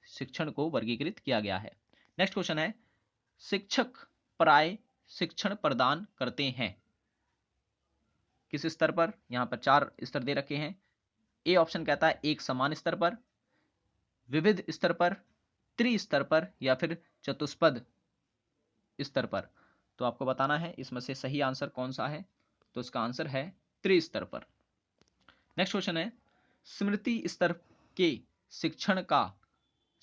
शिक्षण को वर्गीकृत किया गया है। नेक्स्ट क्वेश्चन है, शिक्षक प्राय शिक्षण प्रदान करते हैं किस स्तर पर? यहां पर 4 स्तर दे रखे हैं। ए ऑप्शन कहता है एक समान स्तर पर, विविध स्तर पर, त्रिस्तर पर, या फिर चतुष्पद स्तर पर। तो आपको बताना है इसमें से सही आंसर कौन सा है। तो इसका आंसर है त्रिस्तर पर। नेक्स्ट क्वेश्चन है, स्मृति स्तर के शिक्षण का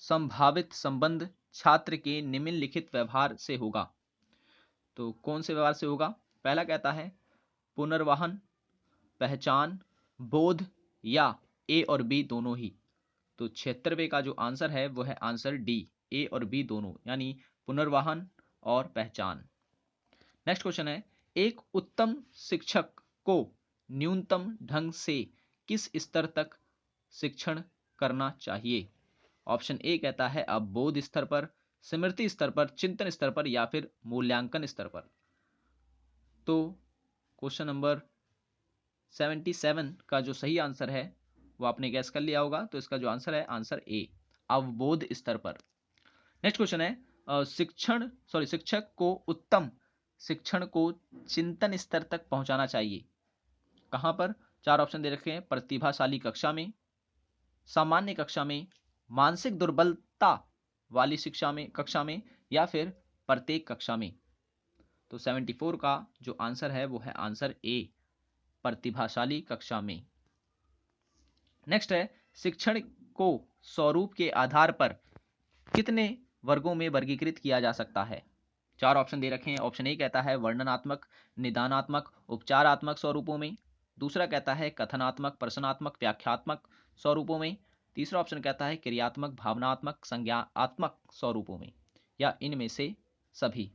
संभावित संबंध छात्र के निम्नलिखित व्यवहार से होगा। तो कौन से व्यवहार से होगा? पहला कहता है पुनर्वहन, पहचान, बोध, या ए और बी दोनों ही। तो 76वें का जो आंसर है वो है आंसर डी, ए और बी दोनों, यानी पुनर्वहन और पहचान। नेक्स्ट क्वेश्चन है, एक उत्तम शिक्षक को न्यूनतम ढंग से किस स्तर तक शिक्षण करना चाहिए? ऑप्शन ए कहता है अवबोध स्तर पर, स्मृति स्तर पर, चिंतन स्तर पर, या फिर मूल्यांकन स्तर पर। तो क्वेश्चन नंबर 77 का जो सही आंसर है वो आपने गैस कर लिया होगा। तो इसका जो आंसर है आंसर ए, अवबोध स्तर पर। नेक्स्ट क्वेश्चन है, शिक्षक को उत्तम शिक्षण को चिंतन स्तर तक पहुंचाना चाहिए कहां पर? 4 ऑप्शन दे रखे हैं, प्रतिभाशाली कक्षा में, सामान्य कक्षा में, मानसिक दुर्बलता वाली कक्षा में, या फिर प्रत्येक कक्षा में। तो 74 का जो आंसर है वो है आंसर ए, प्रतिभाशाली कक्षा में। नेक्स्ट है, शिक्षण को स्वरूप के आधार पर कितने वर्गों में वर्गीकृत किया जा सकता है? 4 ऑप्शन दे रखे हैं। ऑप्शन ए कहता है वर्णनात्मक, निदानात्मक, उपचारात्मक स्वरूपों में। दूसरा कहता है कथनात्मक, प्रश्नात्मक, व्याख्यात्मक स्वरूपों में। तीसरा ऑप्शन कहता है क्रियात्मक, भावनात्मक, संज्ञानात्मक स्वरूपों में, या इनमें से सभी।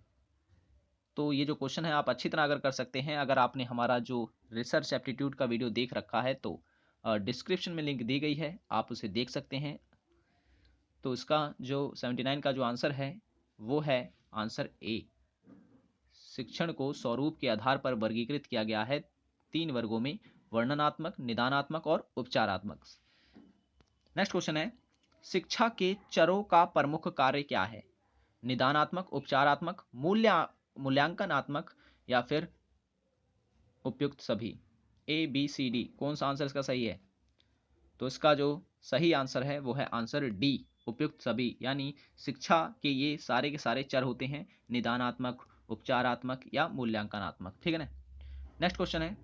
तो ये जो क्वेश्चन है आप अच्छी तरह अगर कर सकते हैं, अगर आपने हमारा जो रिसर्च एप्टीट्यूड का वीडियो देख रखा है तो डिस्क्रिप्शन में लिंक दी गई है, आप उसे देख सकते हैं। तो इसका जो 79 का जो आंसर है वो है आंसर ए, शिक्षण को स्वरूप के आधार पर वर्गीकृत किया गया है 3 वर्गों में, वर्णनात्मक, निदानात्मक और उपचारात्मक। नेक्स्ट क्वेश्चन है, शिक्षा के चरों का प्रमुख कार्य क्या है? निदानात्मक, उपचारात्मक, मूल्यांकनात्मक, या फिर उपयुक्त सभी। ए बी सी डी, कौन सा आंसर इसका सही है? तो इसका जो सही आंसर है वो है आंसर डी, उपयुक्त सभी, यानी शिक्षा के ये सारे के सारे चर होते हैं, निदानात्मक, उपचारात्मक या मूल्यांकनात्मक। ठीक है ना। नेक्स्ट क्वेश्चन है,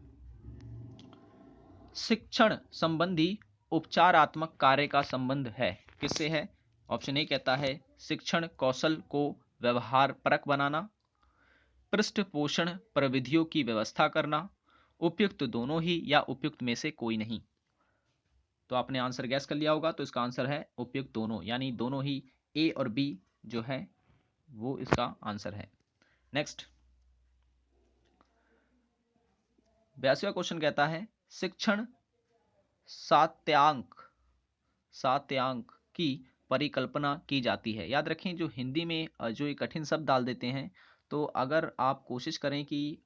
शिक्षण संबंधी उपचारात्मक कार्य का संबंध है किससे है? ऑप्शन ए कहता है शिक्षण कौशल को व्यवहार परक बनाना, पृष्ठपोषण प्रविधियों की व्यवस्था करना, उपयुक्त दोनों ही, या उपयुक्त में से कोई नहीं। तो आपने आंसर गैस कर लिया होगा। तो इसका आंसर है उपयुक्त दोनों, यानी दोनों ही, ए और बी जो है वो इसका आंसर है। नेक्स्ट 82वां क्वेश्चन कहता है शिक्षण सात्यांक की परिकल्पना की जाती है। याद रखें जो हिंदी में जो ये कठिन शब्द डाल देते हैं, तो अगर आप कोशिश करें कि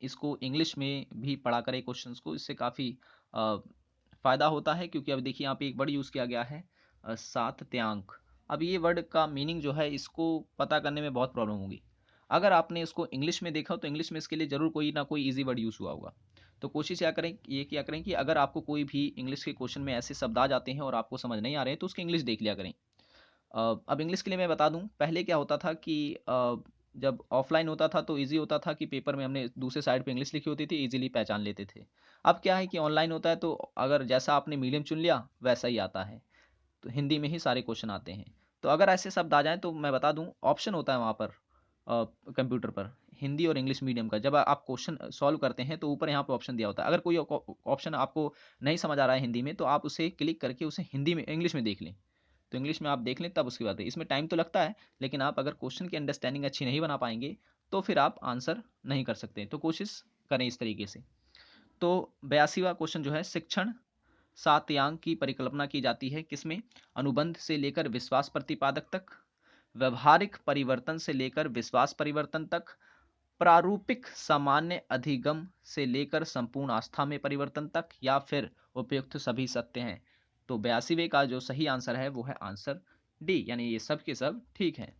इसको इंग्लिश में भी पढ़ा करें क्वेश्चंस को, इससे काफ़ी फ़ायदा होता है। क्योंकि अब देखिए यहाँ पे एक वर्ड यूज़ किया गया है सात्यांक। अब ये वर्ड का मीनिंग जो है इसको पता करने में बहुत प्रॉब्लम होगी। अगर आपने इसको इंग्लिश में देखा तो इंग्लिश में इसके लिए ज़रूर कोई ना कोई ईजी वर्ड यूज़ हुआ होगा। तो कोशिश क्या करें कि अगर आपको कोई भी इंग्लिश के क्वेश्चन में ऐसे शब्द आ जाते हैं और आपको समझ नहीं आ रहे हैं तो उसकी इंग्लिश देख लिया करें। अब इंग्लिश के लिए मैं बता दूं, पहले क्या होता था कि जब ऑफलाइन होता था तो इजी होता था कि पेपर में हमने दूसरे साइड पे इंग्लिश लिखी होती थी, इजीली पहचान लेते थे। अब क्या है कि ऑनलाइन होता है तो अगर जैसा आपने मीडियम चुन लिया वैसा ही आता है, तो हिंदी में ही सारे क्वेश्चन आते हैं। तो अगर ऐसे शब्द आ जाएँ तो मैं बता दूँ ऑप्शन होता है वहाँ पर कंप्यूटर पर, हिंदी और इंग्लिश मीडियम का। जब आप क्वेश्चन सॉल्व करते हैं तो ऊपर यहाँ पे ऑप्शन दिया होता है। अगर कोई ऑप्शन आपको नहीं समझ आ रहा है हिंदी में तो आप उसे क्लिक करके उसे हिंदी में इंग्लिश में देख लें, तो इंग्लिश में आप देख लें तब उसकी बात है। इसमें टाइम तो लगता है, लेकिन आप अगर क्वेश्चन की अंडरस्टैंडिंग अच्छी नहीं बना पाएंगे तो फिर आप आंसर नहीं कर सकते। तो कोशिश करें इस तरीके से। तो 82वां क्वेश्चन जो है, शिक्षण सातयांक की परिकल्पना की जाती है किसमें? अनुबंध से लेकर विश्वास प्रतिपादक तक, व्यवहारिक परिवर्तन से लेकर विश्वास परिवर्तन तक, प्रारूपिक सामान्य अधिगम से लेकर संपूर्ण आस्था में परिवर्तन तक, या फिर उपयुक्त सभी सत्य हैं। तो 82वें का जो सही आंसर है वो है आंसर डी, यानी ये सब के सब ठीक है।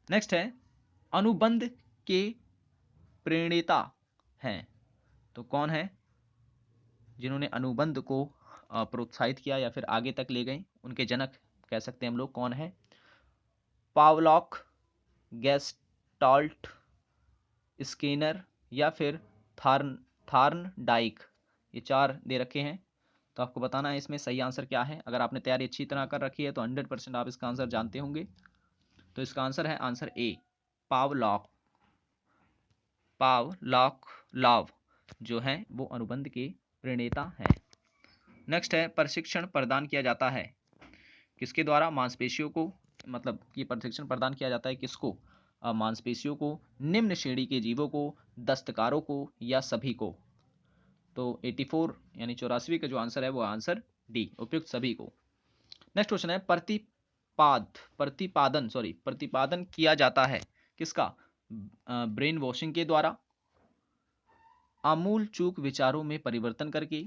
नेक्स्ट है, अनुबंध के प्रणेता हैं तो कौन है? जिन्होंने अनुबंध को प्रोत्साहित किया या फिर आगे तक ले गए, उनके जनक कह सकते हैं हम लोग, कौन है? पावलॉक, गेस्टाल्ट, स्किनर, या फिर थार्नडाइक। ये 4 दे रखे हैं, तो आपको बताना है इसमें सही आंसर क्या है। अगर आपने तैयारी अच्छी तरह कर रखी है तो 100% आप इसका आंसर जानते होंगे। तो इसका आंसर है आंसर ए, पावलॉक। लाव जो है वो अनुबंध के प्रणेता हैं। नेक्स्ट है, प्रशिक्षण प्रदान किया जाता है किसके द्वारा? मांसपेशियों को, मतलब ये प्रशिक्षण प्रदान किया जाता है किसको? मांसपेशियों को, निम्न श्रेणी के जीवों को, दस्तकारों को, या सभी को। तो 84 यानी 84 का जो आंसर है वो आंसर डी, उपयुक्त सभी को। नेक्स्ट क्वेश्चन है, प्रतिपादन किया जाता है किसका? ब्रेन वॉशिंग के द्वारा, आमूल चूक विचारों में परिवर्तन करके,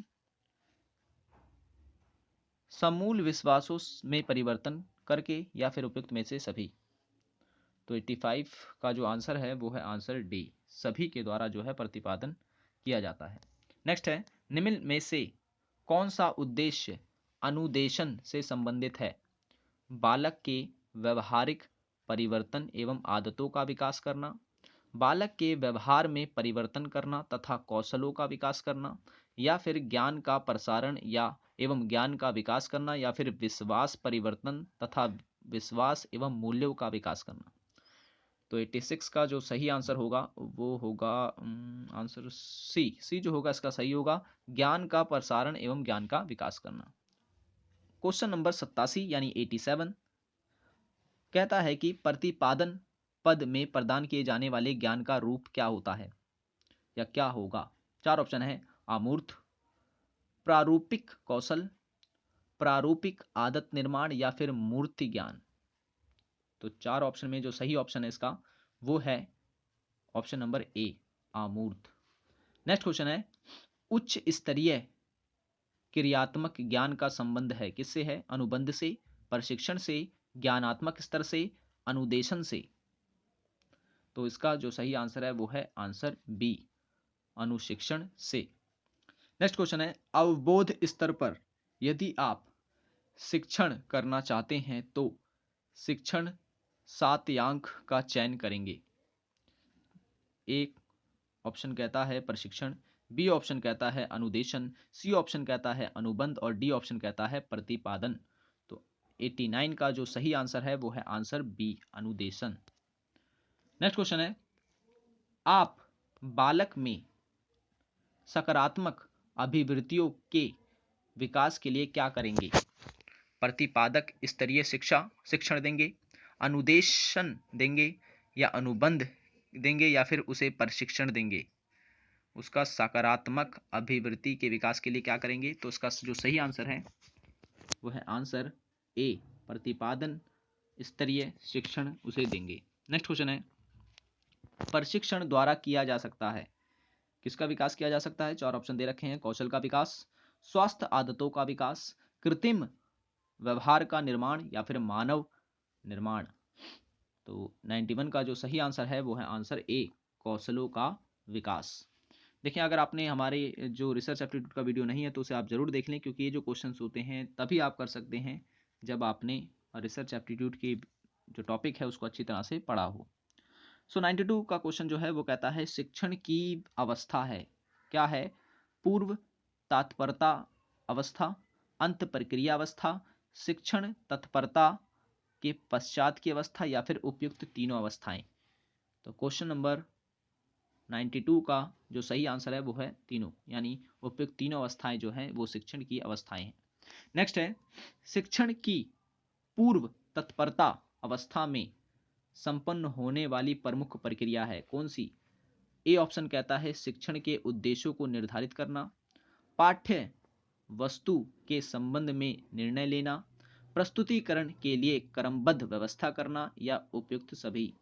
समूल विश्वासों में परिवर्तन करके, या फिर उपयुक्त में से सभी। तो 85 का जो आंसर है वो है आंसर डी, सभी के द्वारा जो है प्रतिपादन किया जाता है। नेक्स्ट है, निम्न में से कौन सा उद्देश्य अनुदेशन से संबंधित है? बालक के व्यवहारिक परिवर्तन एवं आदतों का विकास करना, बालक के व्यवहार में परिवर्तन करना तथा कौशलों का विकास करना, या फिर ज्ञान का प्रसारण या एवं ज्ञान का विकास करना, या फिर विश्वास परिवर्तन तथा विश्वास एवं मूल्यों का विकास करना। तो 86 का जो सही आंसर होगा वो होगा आंसर सी जो होगा इसका सही होगा, ज्ञान का प्रसारण एवं ज्ञान का विकास करना। क्वेश्चन नंबर 87 यानी 87 कहता है कि प्रतिपादन पद में प्रदान किए जाने वाले ज्ञान का रूप क्या होता है या क्या होगा? 4 ऑप्शन है, अमूर्त, प्रारूपिक कौशल, प्रारूपिक आदत निर्माण, या फिर मूर्ति ज्ञान। तो 4 ऑप्शन में जो सही ऑप्शन है इसका वो है ऑप्शन नंबर ए, अमूर्त। नेक्स्ट क्वेश्चन है, उच्च स्तरीय क्रियात्मक ज्ञान का संबंध है किससे है? अनुबंध से, प्रशिक्षण से, ज्ञानात्मक स्तर से, अनुदेशन से। तो इसका जो सही आंसर है वो है आंसर बी, अनुशिक्षण से। नेक्स्ट क्वेश्चन है, अवबोध स्तर पर यदि आप शिक्षण करना चाहते हैं तो शिक्षण सातयांक का चयन करेंगे। एक ऑप्शन कहता है प्रशिक्षण, बी ऑप्शन कहता है अनुदेशन, सी ऑप्शन कहता है अनुबंध, और डी ऑप्शन कहता है प्रतिपादन। तो 89 का जो सही आंसर है वो है आंसर बी, अनुदेशन। नेक्स्ट क्वेश्चन है, आप बालक में सकारात्मक अभिवृत्तियों के विकास के लिए क्या करेंगे? प्रतिपादक स्तरीय शिक्षण देंगे, अनुदेशन देंगे, या अनुबंध देंगे, या फिर उसे प्रशिक्षण देंगे? उसका सकारात्मक अभिवृत्ति के विकास के लिए क्या करेंगे? तो उसका जो सही आंसर है वो है आंसर ए, प्रतिपादन स्तरीय शिक्षण उसे देंगे। नेक्स्ट क्वेश्चन है, प्रशिक्षण द्वारा किया जा सकता है किसका विकास किया जा सकता है? 4 ऑप्शन दे रखे हैं, कौशल का विकास, स्वास्थ्य आदतों का विकास, कृत्रिम व्यवहार का निर्माण, या फिर मानव निर्माण। तो 91 का जो सही आंसर है वो है आंसर ए, कौशलों का विकास। देखिए, अगर आपने हमारे जो रिसर्च एप्टीट्यूड का वीडियो नहीं है तो उसे आप जरूर देख लें, क्योंकि ये जो क्वेश्चंस होते हैं तभी आप कर सकते हैं जब आपने रिसर्च एप्टीट्यूड की जो टॉपिक है उसको अच्छी तरह से पढ़ा हो। सो 92 का क्वेश्चन जो है वो कहता है, शिक्षण की अवस्था है क्या है? पूर्व तत्परता अवस्था, अंत प्रक्रिया अवस्था, शिक्षण तत्परता के पश्चात की अवस्था, या फिर उपयुक्त तीनों अवस्थाएं। तो क्वेश्चन नंबर 92 का जो सही आंसर है वो है तीनों, यानी उपयुक्त तीनों अवस्थाएं जो हैं वो शिक्षण की अवस्थाएं हैं। नेक्स्ट है, शिक्षण की पूर्व तत्परता अवस्था में संपन्न होने वाली प्रमुख प्रक्रिया है? कौन सी? ए ऑप्शन कहता है शिक्षण के उद्देश्यों को निर्धारित करना, पाठ्य वस्तु के संबंध में निर्णय लेना, प्रस्तुतिकरण के लिए क्रमबद्ध व्यवस्था करना, या उपयुक्त सभी।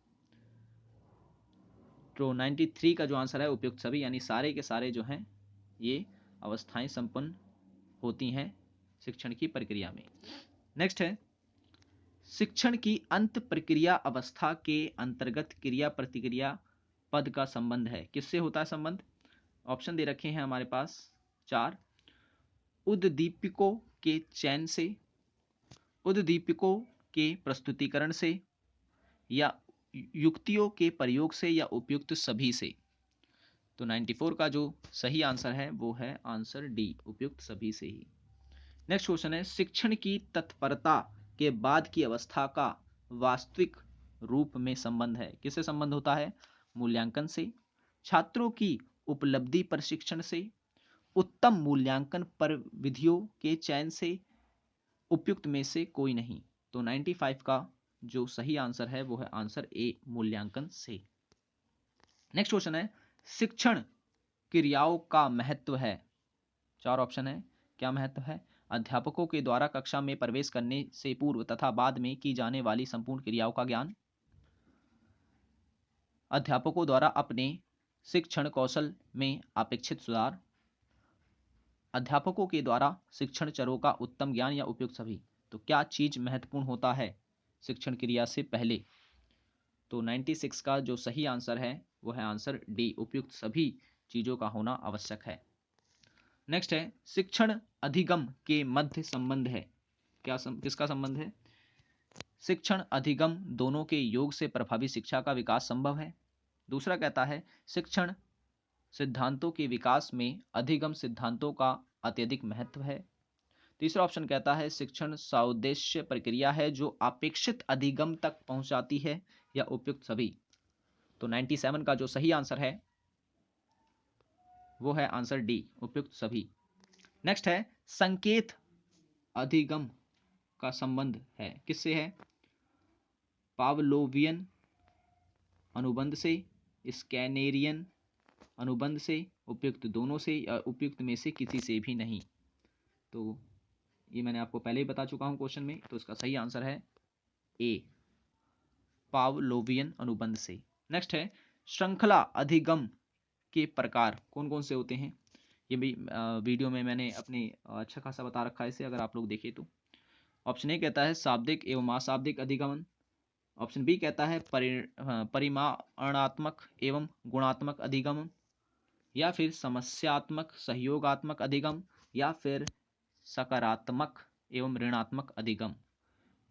तो 93 का जो आंसर है उपयुक्त सभी, यानी सारे के सारे जो हैं ये अवस्थाएं संपन्न होती हैं शिक्षण की प्रक्रिया में। नेक्स्ट है, शिक्षण की अंत प्रक्रिया अवस्था के अंतर्गत क्रिया प्रतिक्रिया पद का संबंध है। किससे होता है संबंध? ऑप्शन दे रखे हैं हमारे पास 4। उद्दीपकों के चयन से, उद्दीपकों के प्रस्तुतिकरण से, या युक्तियों के प्रयोग से, या उपयुक्त सभी से। तो 94 का जो सही आंसर है वो है आंसर डी, उपयुक्त सभी से ही। नेक्स्ट क्वेश्चन है, शिक्षण की तत्परता के बाद की अवस्था का वास्तविक रूप में संबंध है। किससे संबंध होता है? मूल्यांकन से, छात्रों की उपलब्धि प्रशिक्षण से, उत्तम मूल्यांकन पर विधियों के चयन से, उपयुक्त में से कोई नहीं। तो 95 का जो सही आंसर है वो है आंसर ए, मूल्यांकन से। नेक्स्ट क्वेश्चन है, शिक्षण क्रियाओं का महत्व है। 4 ऑप्शन है, क्या महत्व है? अध्यापकों के द्वारा कक्षा में प्रवेश करने से पूर्व तथा बाद में की जाने वाली संपूर्ण क्रियाओं का ज्ञान, अध्यापकों द्वारा अपने शिक्षण कौशल में अपेक्षित सुधार, अध्यापकों के द्वारा शिक्षण चरों का उत्तम ज्ञान, या उपयुक्त सभी। तो क्या चीज महत्वपूर्ण होता है शिक्षण क्रिया से पहले? तो 96 का जो सही आंसर है वो है आंसर डी, उपयुक्त सभी चीजों का होना आवश्यक है। नेक्स्ट है, शिक्षण अधिगम के मध्य संबंध है। किसका संबंध है? शिक्षण अधिगम दोनों के योग से प्रभावी शिक्षा का विकास संभव है। दूसरा कहता है शिक्षण सिद्धांतों के विकास में अधिगम सिद्धांतों का अत्यधिक महत्व है। तीसरा ऑप्शन कहता है शिक्षण सउद्देश्य प्रक्रिया है जो अपेक्षित अधिगम तक पहुंचाती है, या उपयुक्त सभी। तो 97 का जो सही आंसर है वो है आंसर डी, उपयुक्त सभी। नेक्स्ट है, संकेत अधिगम का संबंध है। किससे है? पावलोवियन अनुबंध से, स्कैनेरियन अनुबंध से, उपयुक्त दोनों से, या उपयुक्त में से किसी से भी नहीं। तो ये मैंने आपको पहले ही बता चुका हूं क्वेश्चन में, तो इसका सही आंसर है ए, पावलोवियन अनुबंध से। नेक्स्ट है, श्रृंखला अधिगम के प्रकार कौन कौन से होते हैं? ये भी वीडियो में मैंने अपने अच्छा खासा बता रखा है इसे, अगर आप लोग देखें तो। ऑप्शन ए कहता है शाब्दिक एवं अशाब्दिक अधिगमन, ऑप्शन बी कहता है परिमाणात्मक एवं गुणात्मक अधिगम, या फिर समस्यात्मक सहयोगात्मक अधिगम, या फिर सकारात्मक एवं ऋणात्मक अधिगम।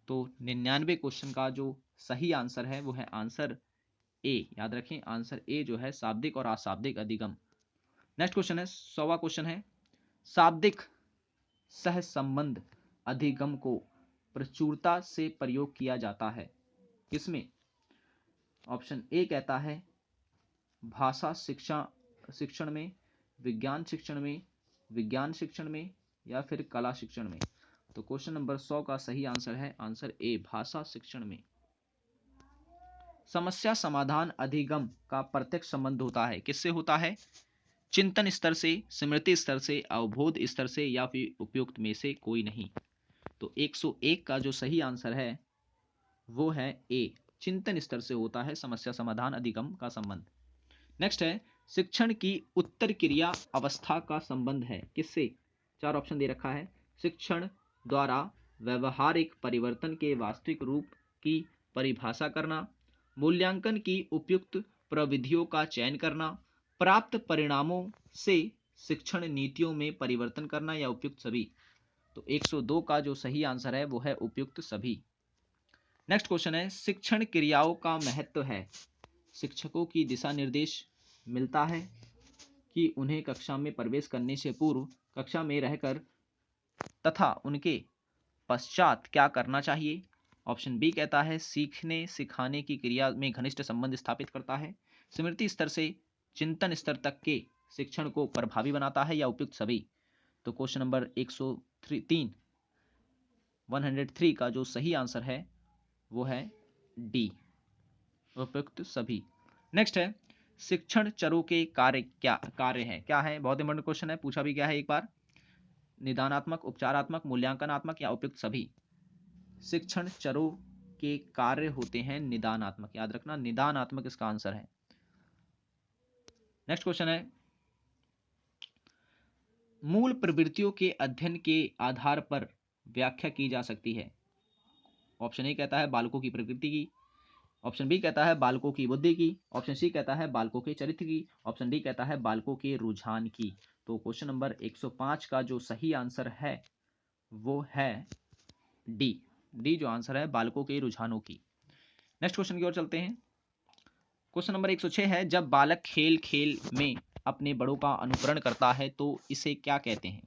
तो 99 क्वेश्चन का जो सही आंसर है वो है आंसर ए, याद रखें आंसर ए जो है शाब्दिक और अशाब्दिक अधिगम। नेक्स्ट क्वेश्चन है, 100वां क्वेश्चन है, शाब्दिक सह संबंध अधिगम को प्रचुरता से प्रयोग किया जाता है किसमें? ऑप्शन ए कहता है भाषा शिक्षण में, विज्ञान शिक्षण में, विज्ञान शिक्षण में, या फिर कला शिक्षण में। तो क्वेश्चन नंबर 100 का सही आंसर है आंसर ए, भाषा शिक्षण में। समस्या समाधान अधिगम का प्रत्यक्ष संबंध होता है। किससे होता है? चिंतन स्तर से, स्मृति स्तर से, अवबोध स्तर से, या फिर उपयुक्त में से कोई नहीं। तो 101 का जो सही आंसर है वो है ए, चिंतन स्तर से होता है समस्या समाधान अधिगम का संबंध। नेक्स्ट है, शिक्षण की उत्तर क्रिया अवस्था का संबंध है किससे? 4 ऑप्शन दे रखा है, शिक्षण द्वारा व्यवहारिक परिवर्तन के वास्तविक रूप की परिभाषा करना, मूल्यांकन की उपयुक्त प्रविधियों का चयन करना, प्राप्त परिणामों से शिक्षण नीतियों में परिवर्तन करना, या उपयुक्त सभी। तो 102 का जो सही आंसर है वो है उपयुक्त सभी। नेक्स्ट क्वेश्चन है, शिक्षण क्रियाओं का महत्व है। शिक्षकों की दिशा निर्देश मिलता है कि उन्हें कक्षा में प्रवेश करने से पूर्व, कक्षा में रहकर तथा उनके पश्चात क्या करना चाहिए। ऑप्शन बी कहता है सीखने सिखाने की क्रिया में घनिष्ठ संबंध स्थापित करता है, स्मृति स्तर से चिंतन स्तर तक के शिक्षण को प्रभावी बनाता है, या उपयुक्त सभी। तो क्वेश्चन नंबर 103 103 का जो सही आंसर है वो है डी, उपयुक्त सभी। नेक्स्ट है शिक्षण चरों के कार्य हैं, क्या है? बहुत इंपॉर्टेंट क्वेश्चन है, पूछा भी गया है एक बार। निदानात्मक, उपचारात्मक, मूल्यांकनात्मक या उपयुक्त सभी। शिक्षण चरों के कार्य होते हैं निदानात्मक, याद रखना निदानात्मक इसका आंसर है। नेक्स्ट क्वेश्चन है मूल प्रवृत्तियों के अध्ययन के आधार पर व्याख्या की जा सकती है। ऑप्शन ए कहता है बालकों की प्रकृति की, ऑप्शन बी कहता है बालकों की बुद्धि की, ऑप्शन सी कहता है बालकों के चरित्र की, ऑप्शन डी कहता है बालकों के रुझान की। तो क्वेश्चन नंबर 105 का जो सही आंसर है वो है डी, डी जो आंसर है बालकों के रुझानों की। नेक्स्ट क्वेश्चन की ओर चलते हैं। क्वेश्चन नंबर 106 है जब बालक खेल खेल में अपने बड़ों का अनुकरण करता है तो इसे क्या कहते हैं?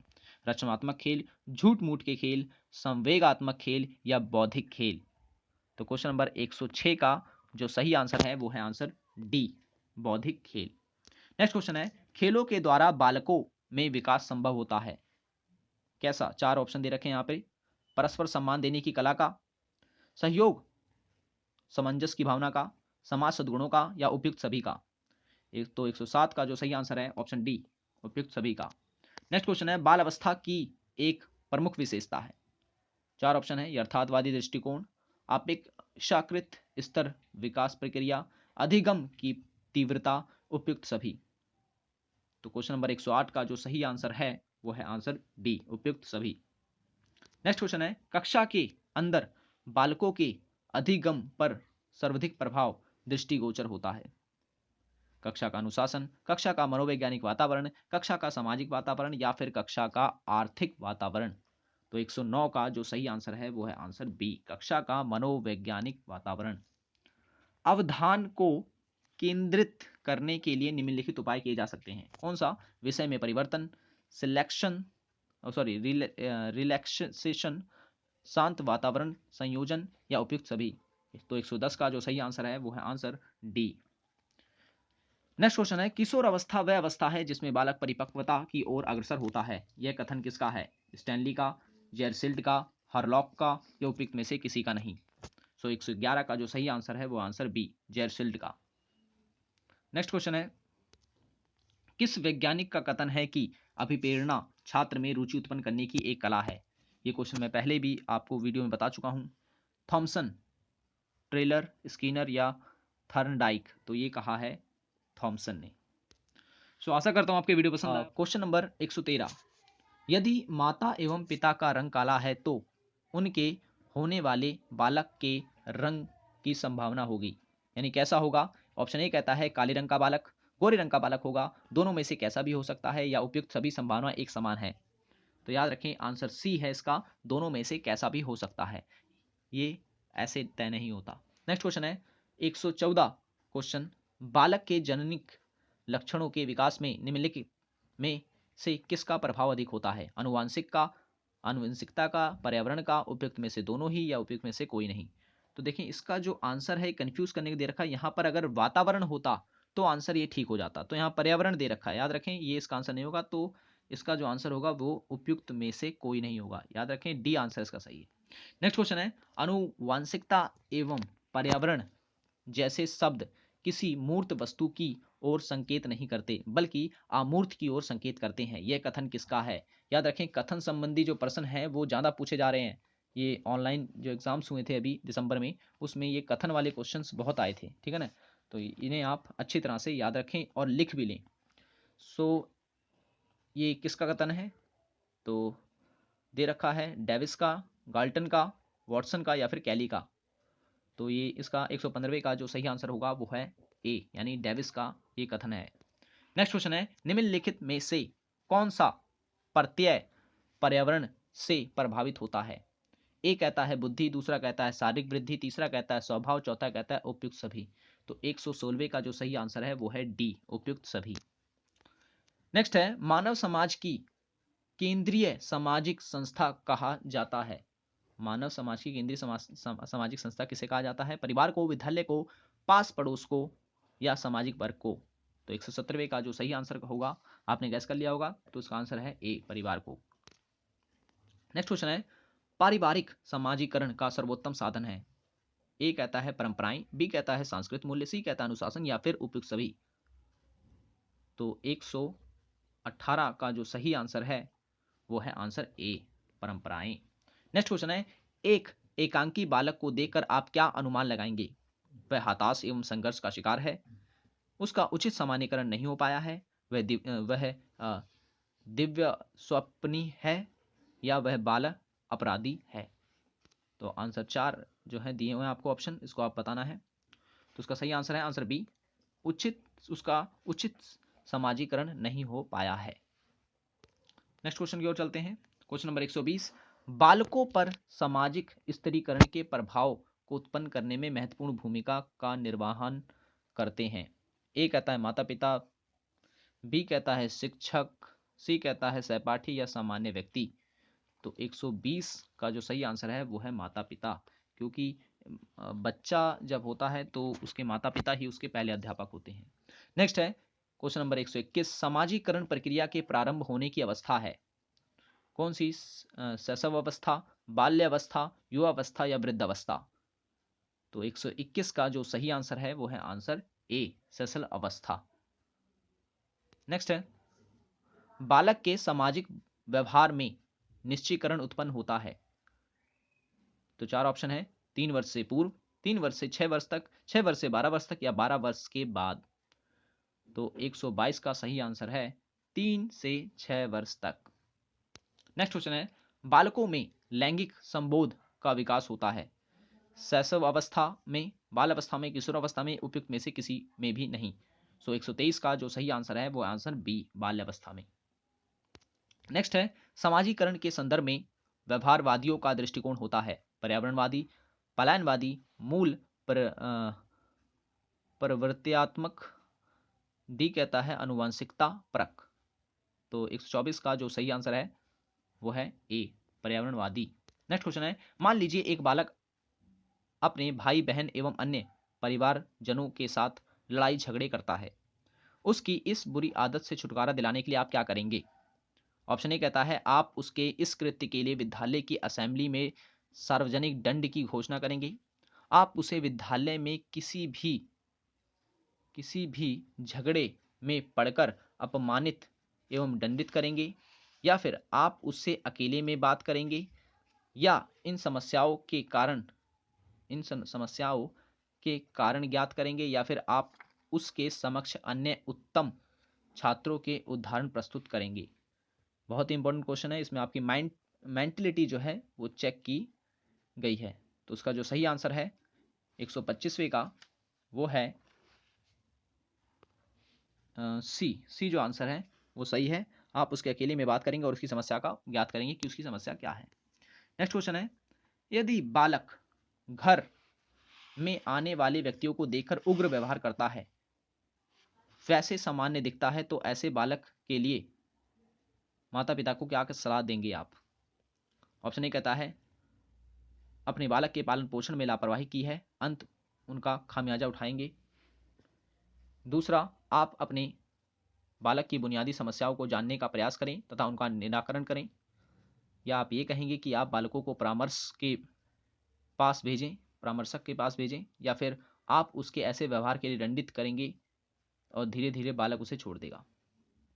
रचनात्मक खेल, झूठ मूठ के खेल, संवेगात्मक खेल या बौद्धिक खेल। तो क्वेश्चन नंबर 106 का जो सही आंसर है वो है आंसर डी, बौद्धिक खेल। नेक्स्ट क्वेश्चन है खेलों के द्वारा बालकों में विकास संभव होता है, कैसा? 4 ऑप्शन दे रखे हैं यहाँ पे। परस्पर सम्मान देने की कला का, सहयोग समंजस की भावना का, समाज सद्गुणों का या उपयुक्त सभी का। एक तो 107 का जो सही आंसर है ऑप्शन डी, उपयुक्त सभी का। नेक्स्ट क्वेश्चन है बाल अवस्था की एक प्रमुख विशेषता है। 4 ऑप्शन है यथार्थवादी दृष्टिकोण, अपेक्षाकृत स्तर विकास प्रक्रिया, अधिगम की तीव्रता, उपयुक्त सभी। तो क्वेश्चन नंबर 108 का जो सही आंसर है वो है आंसर डी, उपयुक्त सभी। नेक्स्ट क्वेश्चन है कक्षा के अंदर बालकों के अधिगम पर सर्वाधिक प्रभाव दृष्टिगोचर होता है। कक्षा का अनुशासन, कक्षा का मनोवैज्ञानिक वातावरण, कक्षा का सामाजिक वातावरण या फिर कक्षा का आर्थिक वातावरण। तो 109 का जो सही आंसर है वो है आंसर बी, कक्षा का मनोवैज्ञानिक वातावरण। अवधान को केंद्रित करने के लिए निम्नलिखित उपाय किए जा सकते हैं, कौन सा? विषय में परिवर्तन, सिलेक्शन रिलैक्सेशन, शांत वातावरण, संयोजन या उपयुक्त सभी। तो 110 का जो सही आंसर है वो है आंसर डी। नेक्स्ट क्वेश्चन है किशोर अवस्था वह अवस्था है जिसमें बालक परिपक्वता की ओर अग्रसर होता है, यह कथन किसका है? स्टैनली का, जेरसिल्ड का, हरलॉक का या उपयुक्त में से किसी का नहीं। सो 111 का जो सही आंसर है वो आंसर बी, जेरसिल्ड का। नेक्स्ट क्वेश्चन है किस वैज्ञानिक का कथन है कि अभिप्रेरणा छात्र में रुचि उत्पन्न करने की एक कला है? ये क्वेश्चन मैं पहले भी आपको वीडियो में बता चुका हूं। थॉमसन, ट्रेलर, स्किनर या थर्नडाइक। तो ये कहा है थॉमसन ने। सो आशा करता हूं आपके वीडियो पसंद आया। क्वेश्चन नंबर 113 यदि माता एवं पिता का रंग काला है तो उनके होने वाले बालक के रंग की संभावना होगी, यानी कैसा होगा? ऑप्शन ए कहता है काले रंग का बालक, गोरे रंग का बालक होगा, दोनों में से कैसा भी हो सकता है या उपयुक्त सभी संभावना एक समान है। तो याद रखें आंसर सी है इसका, दोनों में से कैसा भी हो सकता है, ये ऐसे तय नहीं होता। नेक्स्ट क्वेश्चन है 114 क्वेश्चन बालक के जननिक लक्षणों के विकास में निम्नलिखित में से किसका प्रभाव अधिक होता है? अनुवांशिक का, आनुवंशिकता का, पर्यावरण का, उपयुक्त में से दोनों ही या उपयुक्त में से कोई नहीं। तो देखिए इसका जो आंसर है कंफ्यूज करने के दे रखा है, यहाँ पर अगर वातावरण होता तो आंसर ये ठीक हो जाता, तो यहाँ पर्यावरण दे रखा है, याद रखें ये इसका आंसर नहीं होगा, तो इसका जो आंसर होगा वो उपयुक्त में से कोई नहीं होगा, याद रखें डी आंसर इसका सही है। नेक्स्ट क्वेश्चन है अनुवांशिकता एवं पर्यावरण जैसे शब्द किसी मूर्त वस्तु की ओर संकेत नहीं करते बल्कि अमूर्त की ओर संकेत करते हैं, यह कथन किसका है? याद रखें कथन संबंधी जो प्रश्न है वो ज़्यादा पूछे जा रहे हैं, ये ऑनलाइन जो एग्जाम्स हुए थे अभी दिसंबर में उसमें ये कथन वाले क्वेश्चंस बहुत आए थे, ठीक है ना? तो इन्हें आप अच्छी तरह से याद रखें और लिख भी लें। सो ये किसका कथन है? तो दे रखा है डेविस का, गाल्टन का, वॉटसन का या फिर कैली का। तो ये इसका 115वें का जो सही आंसर होगा वो है ए, यानी डेविस का ये कथन है। नेक्स्ट क्वेश्चन है निम्नलिखित में से कौन सा प्रत्यय पर्यावरण से प्रभावित होता है? ए कहता है बुद्धि, दूसरा कहता है शारीरिक वृद्धि, तीसरा कहता है स्वभाव, चौथा कहता है उपयुक्त सभी। तो 116वें का जो सही आंसर है वो है डी, उपयुक्त सभी। नेक्स्ट है मानव समाज की केंद्रीय सामाजिक संस्था कहा जाता है। मानव समाज की केंद्रीय सामाजिक संस्था किसे कहा जाता है? परिवार को, विद्यालय को, पास पड़ोस को या सामाजिक वर्ग को। तो 117वें का जो सही आंसर होगा आपने गैस कर लिया होगा, तो इसका आंसर है ए, परिवार को। नेक्स्ट क्वेश्चन है पारिवारिक समाजीकरण का सर्वोत्तम साधन है? ए कहता है परंपराएं, बी कहता है सांस्कृतिक मूल्य, सी कहता है अनुशासन या फिर उपयुक्त सभी। तो 118 का जो सही आंसर है वो है आंसर ए, परंपराएं। नेक्स्ट क्वेश्चन है, एक एकांकी बालक को देखकर आप क्या अनुमान लगाएंगे? वह हताश एवं संघर्ष का शिकार है, उसका उचित सामान्यीकरण नहीं हो पाया है, वह दिव्य स्वप्नी है, या वह बाल अपराधी है। तो आंसर 4 जो है दिए हुए हैं आपको ऑप्शन, इसको आप बताना है। तो उसका सही आंसर है आंसर बी, उसका उचित समाजीकरण नहीं हो पाया है। नेक्स्ट क्वेश्चन की ओर चलते हैं। क्वेश्चन नंबर 120, बालकों पर सामाजिक स्त्रीकरण के प्रभाव को उत्पन्न करने में महत्वपूर्ण भूमिका का निर्वहन करते हैं। ए कहता है माता पिता, बी कहता है शिक्षक, सी कहता है सहपाठी या सामान्य व्यक्ति। तो 120 का जो सही आंसर है वो है माता पिता, क्योंकि बच्चा जब होता है तो उसके माता पिता ही उसके पहले अध्यापक होते हैं। नेक्स्ट है क्वेश्चन नंबर 121, समाजीकरण प्रक्रिया के प्रारंभ होने की अवस्था है कौन सी? शैशव अवस्था, बाल्यावस्था, युवावस्था या वृद्धावस्था। तो 121 का जो सही आंसर है वो है आंसर ए, शैशव अवस्था। नेक्स्ट है, बालक के सामाजिक व्यवहार में निश्चयीकरण उत्पन्न होता है। तो 4 ऑप्शन है, 3 वर्ष से पूर्व, 3 वर्ष से 6 वर्ष तक, 6 वर्ष से 12 वर्ष तक या 12 वर्ष के बाद। तो 122 का सही आंसर है 3 से 6 वर्ष तक। नेक्स्ट क्वेश्चन है, बालकों में लैंगिक संबोध का विकास होता है शैशव अवस्था में, बाल अवस्था में, किशोर अवस्था में, उपयुक्त में से किसी में भी नहीं। सो 123 का जो सही आंसर है वो आंसर बी, बाल्यावस्था में। नेक्स्ट है, समाजीकरण के संदर्भ में व्यवहारवादियों का दृष्टिकोण होता है पर्यावरणवादी, पलायनवादी, मूल प्रवृत्त्यात्मक, डी कहता है अनुवांशिकता परक। तो 124 का जो सही आंसर है वो है ए, पर्यावरणवादी। नेक्स्ट क्वेश्चन है, मान लीजिए एक बालक अपने भाई बहन एवं अन्य परिवारजनों के साथ लड़ाई झगड़े करता है, उसकी इस बुरी आदत से छुटकारा दिलाने के लिए आप क्या करेंगे? ऑप्शन ए कहता है आप उसके इस कृत्य के लिए विद्यालय की असेंबली में सार्वजनिक दंड की घोषणा करेंगे, आप उसे विद्यालय में किसी भी झगड़े में पड़कर अपमानित एवं दंडित करेंगे, या फिर आप उससे अकेले में बात करेंगे, या इन समस्याओं के कारण ज्ञात करेंगे, या फिर आप उसके समक्ष अन्य उत्तम छात्रों के उदाहरण प्रस्तुत करेंगे। बहुत ही इंपॉर्टेंट क्वेश्चन है, इसमें आपकी मेंटलिटी जो है वो चेक की गई है। तो उसका जो सही आंसर है 125वें का वो है सी जो आंसर है वो सही है। आप उसके अकेले में बात करेंगे और उसकी समस्या का ज्ञात करेंगे कि उसकी समस्या क्या है। नेक्स्ट क्वेश्चन है, यदि बालक घर में आने वाले व्यक्तियों को देखकर उग्र व्यवहार करता है, वैसे सामान्य दिखता है, तो ऐसे बालक के लिए माता पिता को क्या सलाह देंगे आप? ऑप्शन ए कहता है अपने बालक के पालन पोषण में लापरवाही की है, अंत उनका खामियाजा उठाएंगे। दूसरा, आप अपने बालक की बुनियादी समस्याओं को जानने का प्रयास करें तथा उनका निराकरण करें, या आप ये कहेंगे कि आप बालकों को परामर्शक के पास भेजें, या फिर आप उसके ऐसे व्यवहार के लिए दंडित करेंगे और धीरे धीरे बालक उसे छोड़ देगा।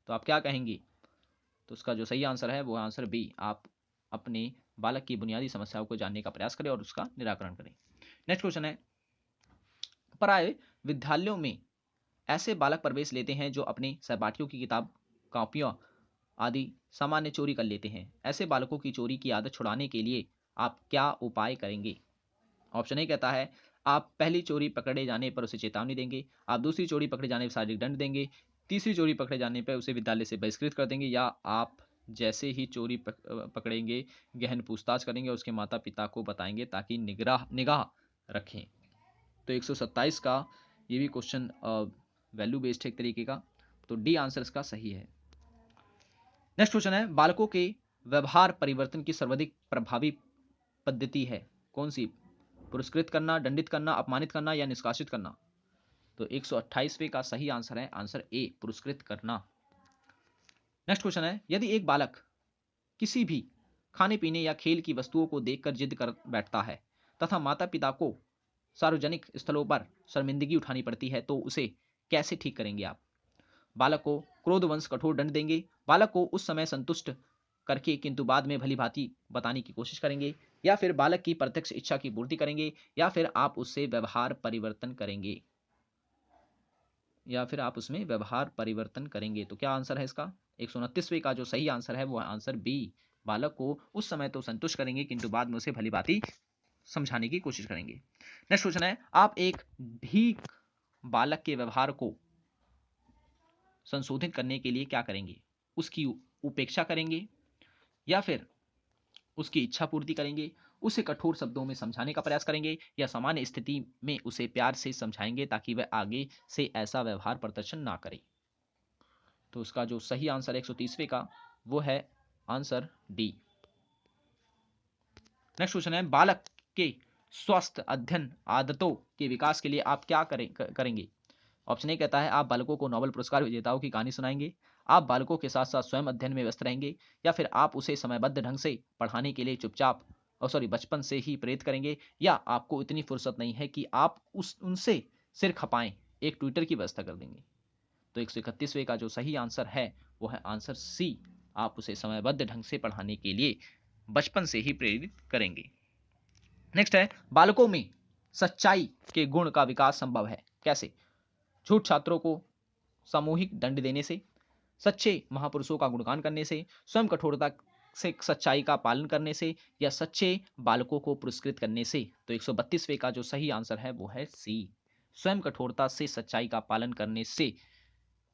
तो आप क्या कहेंगे? तो उसका जो सही आंसर है वो आंसर बी, आप अपने बालक की बुनियादी समस्याओं को जानने का प्रयास करें और उसका निराकरण करें। नेक्स्ट क्वेश्चन है, प्राय विद्यालयों में ऐसे बालक प्रवेश लेते हैं जो अपने सहपाठियों की किताब, कॉपियां आदि सामान्य चोरी कर लेते हैं। ऐसे बालकों की चोरी की आदत छुड़ाने के लिए आप क्या उपाय करेंगे? ऑप्शन ए कहता है आप पहली चोरी पकड़े जाने पर उसे चेतावनी देंगे, आप दूसरी चोरी पकड़े जाने पर शारीरिक दंड देंगे, तीसरी चोरी पकड़े जाने पर उसे विद्यालय से बहिष्कृत कर देंगे, या आप जैसे ही चोरी पकड़ेंगे गहन पूछताछ करेंगे और उसके माता पिता को बताएंगे ताकि निगाह रखें। तो 127 का ये भी क्वेश्चन वैल्यू बेस्ड है एक तरीके का, तो डी आंसर इसका सही है। नेक्स्ट क्वेश्चन है, बालकों के व्यवहार परिवर्तन की सर्वाधिक प्रभावी पद्धति है कौन सी? पुरस्कृत करना, दंडित करना, अपमानित करना या निष्कासित करना। तो 128वें का सही आंसर है आंसर ए, पुरस्कृत करना। नेक्स्ट क्वेश्चन है, यदि एक बालक किसी भी खाने पीने या खेल की वस्तुओं को देखकर जिद कर बैठता है तथा माता पिता को सार्वजनिक स्थलों पर शर्मिंदगी उठानी पड़ती है, तो उसे कैसे ठीक करेंगे आप? बालक को क्रोधवंश कठोर दंड देंगे, बालक को उस समय संतुष्ट करके किंतु बाद में भली भांति बताने की कोशिश करेंगे, या फिर बालक की प्रत्यक्ष इच्छा की पूर्ति करेंगे, या फिर आप उससे व्यवहार परिवर्तन करेंगे, या फिर आप उसमें व्यवहार परिवर्तन करेंगे। तो क्या आंसर है इसका? 129वें का जो सही आंसर है वो आंसर बी। बालक को उस समय तो संतुष्ट करेंगे किंतु बाद में उसे भली भांति समझाने की कोशिश करेंगे। नेक्स्ट क्वेश्चन है, आप एक भीख बालक के व्यवहार को संशोधित करने के लिए क्या करेंगे? उसकी उपेक्षा करेंगे, या फिर उसकी इच्छा पूर्ति करेंगे, उसे कठोर शब्दों में समझाने का प्रयास करेंगे, या सामान्य स्थिति में उसे प्यार से समझाएंगे ताकि वह आगे से ऐसा व्यवहार प्रदर्शन ना करे? तो उसका जो सही आंसर है 130वें का वो है आंसर डी। नेक्स्ट क्वेश्चन है, बालक के स्वस्थ अध्ययन आदतों के विकास के लिए आप क्या करेंगे? ऑप्शन ए कहता है आप बालकों को नोबेल पुरस्कार विजेताओं की कहानी सुनाएंगे, आप बालकों के साथ साथ स्वयं अध्ययन में व्यस्त रहेंगे, या फिर आप उसे समयबद्ध ढंग से पढ़ाने के लिए चुपचाप बचपन से ही प्रेरित करेंगे, या आपको इतनी फुर्सत नहीं है कि आप उनसे सिर खपाएं, एक ट्विटर की व्यवस्था कर देंगे? तो 131वें का जो सही आंसर है वो है आंसर सी, आप उसे समयबद्ध ढंग से पढ़ाने के लिए बचपन से ही प्रेरित करेंगे। नेक्स्ट है, बालकों में सच्चाई के गुण का विकास संभव है कैसे? झूठ छात्रों को सामूहिक दंड देने से, सच्चे महापुरुषों का गुणगान करने से, स्वयं कठोरता से सच्चाई का पालन करने से, या सच्चे बालकों को पुरस्कृत करने से? तो 132वें का जो सही आंसर है वो है सी, स्वयं कठोरता से सच्चाई का पालन करने से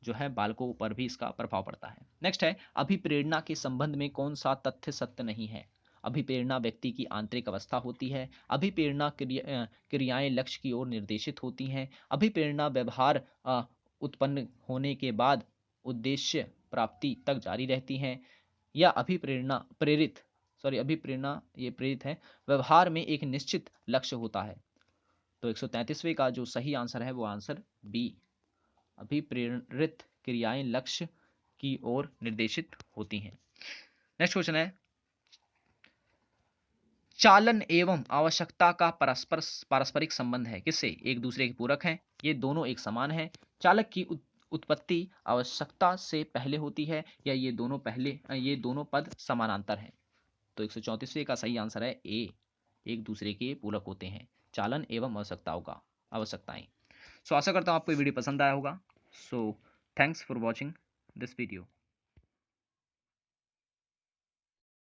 जो है बालकों पर भी इसका प्रभाव पड़ता है। नेक्स्ट है, अभिप्रेरणा के संबंध में कौन सा तथ्य सत्य नहीं है? अभिप्रेरणा व्यक्ति की आंतरिक अवस्था होती है, अभिप्रेरणा क्रियाएं लक्ष्य की ओर निर्देशित होती हैं, अभिप्रेरणा व्यवहार उत्पन्न होने के बाद उद्देश्य प्राप्ति तक जारी रहती हैं, या अभिप्रेरणा ये प्रेरित है, व्यवहार में एक निश्चित लक्ष्य होता है? तो 133वें का जो सही आंसर है वो आंसर बी, अभिप्रेरित क्रियाएं लक्ष्य की ओर निर्देशित होती हैं। नेक्स्ट क्वेश्चन है, चालन एवं आवश्यकता का पारस्परिक संबंध है किससे? एक दूसरे के पूरक हैं, ये दोनों एक समान हैं, चालक की उत्पत्ति आवश्यकता से पहले होती है, या ये दोनों पद समानांतर हैं? तो 134वें का सही आंसर है ए, एक दूसरे के पूरक होते हैं, चालन एवं आवश्यकताएं। सो आशा करता हूं आपको ये वीडियो पसंद आया होगा। So thanks for watching this video.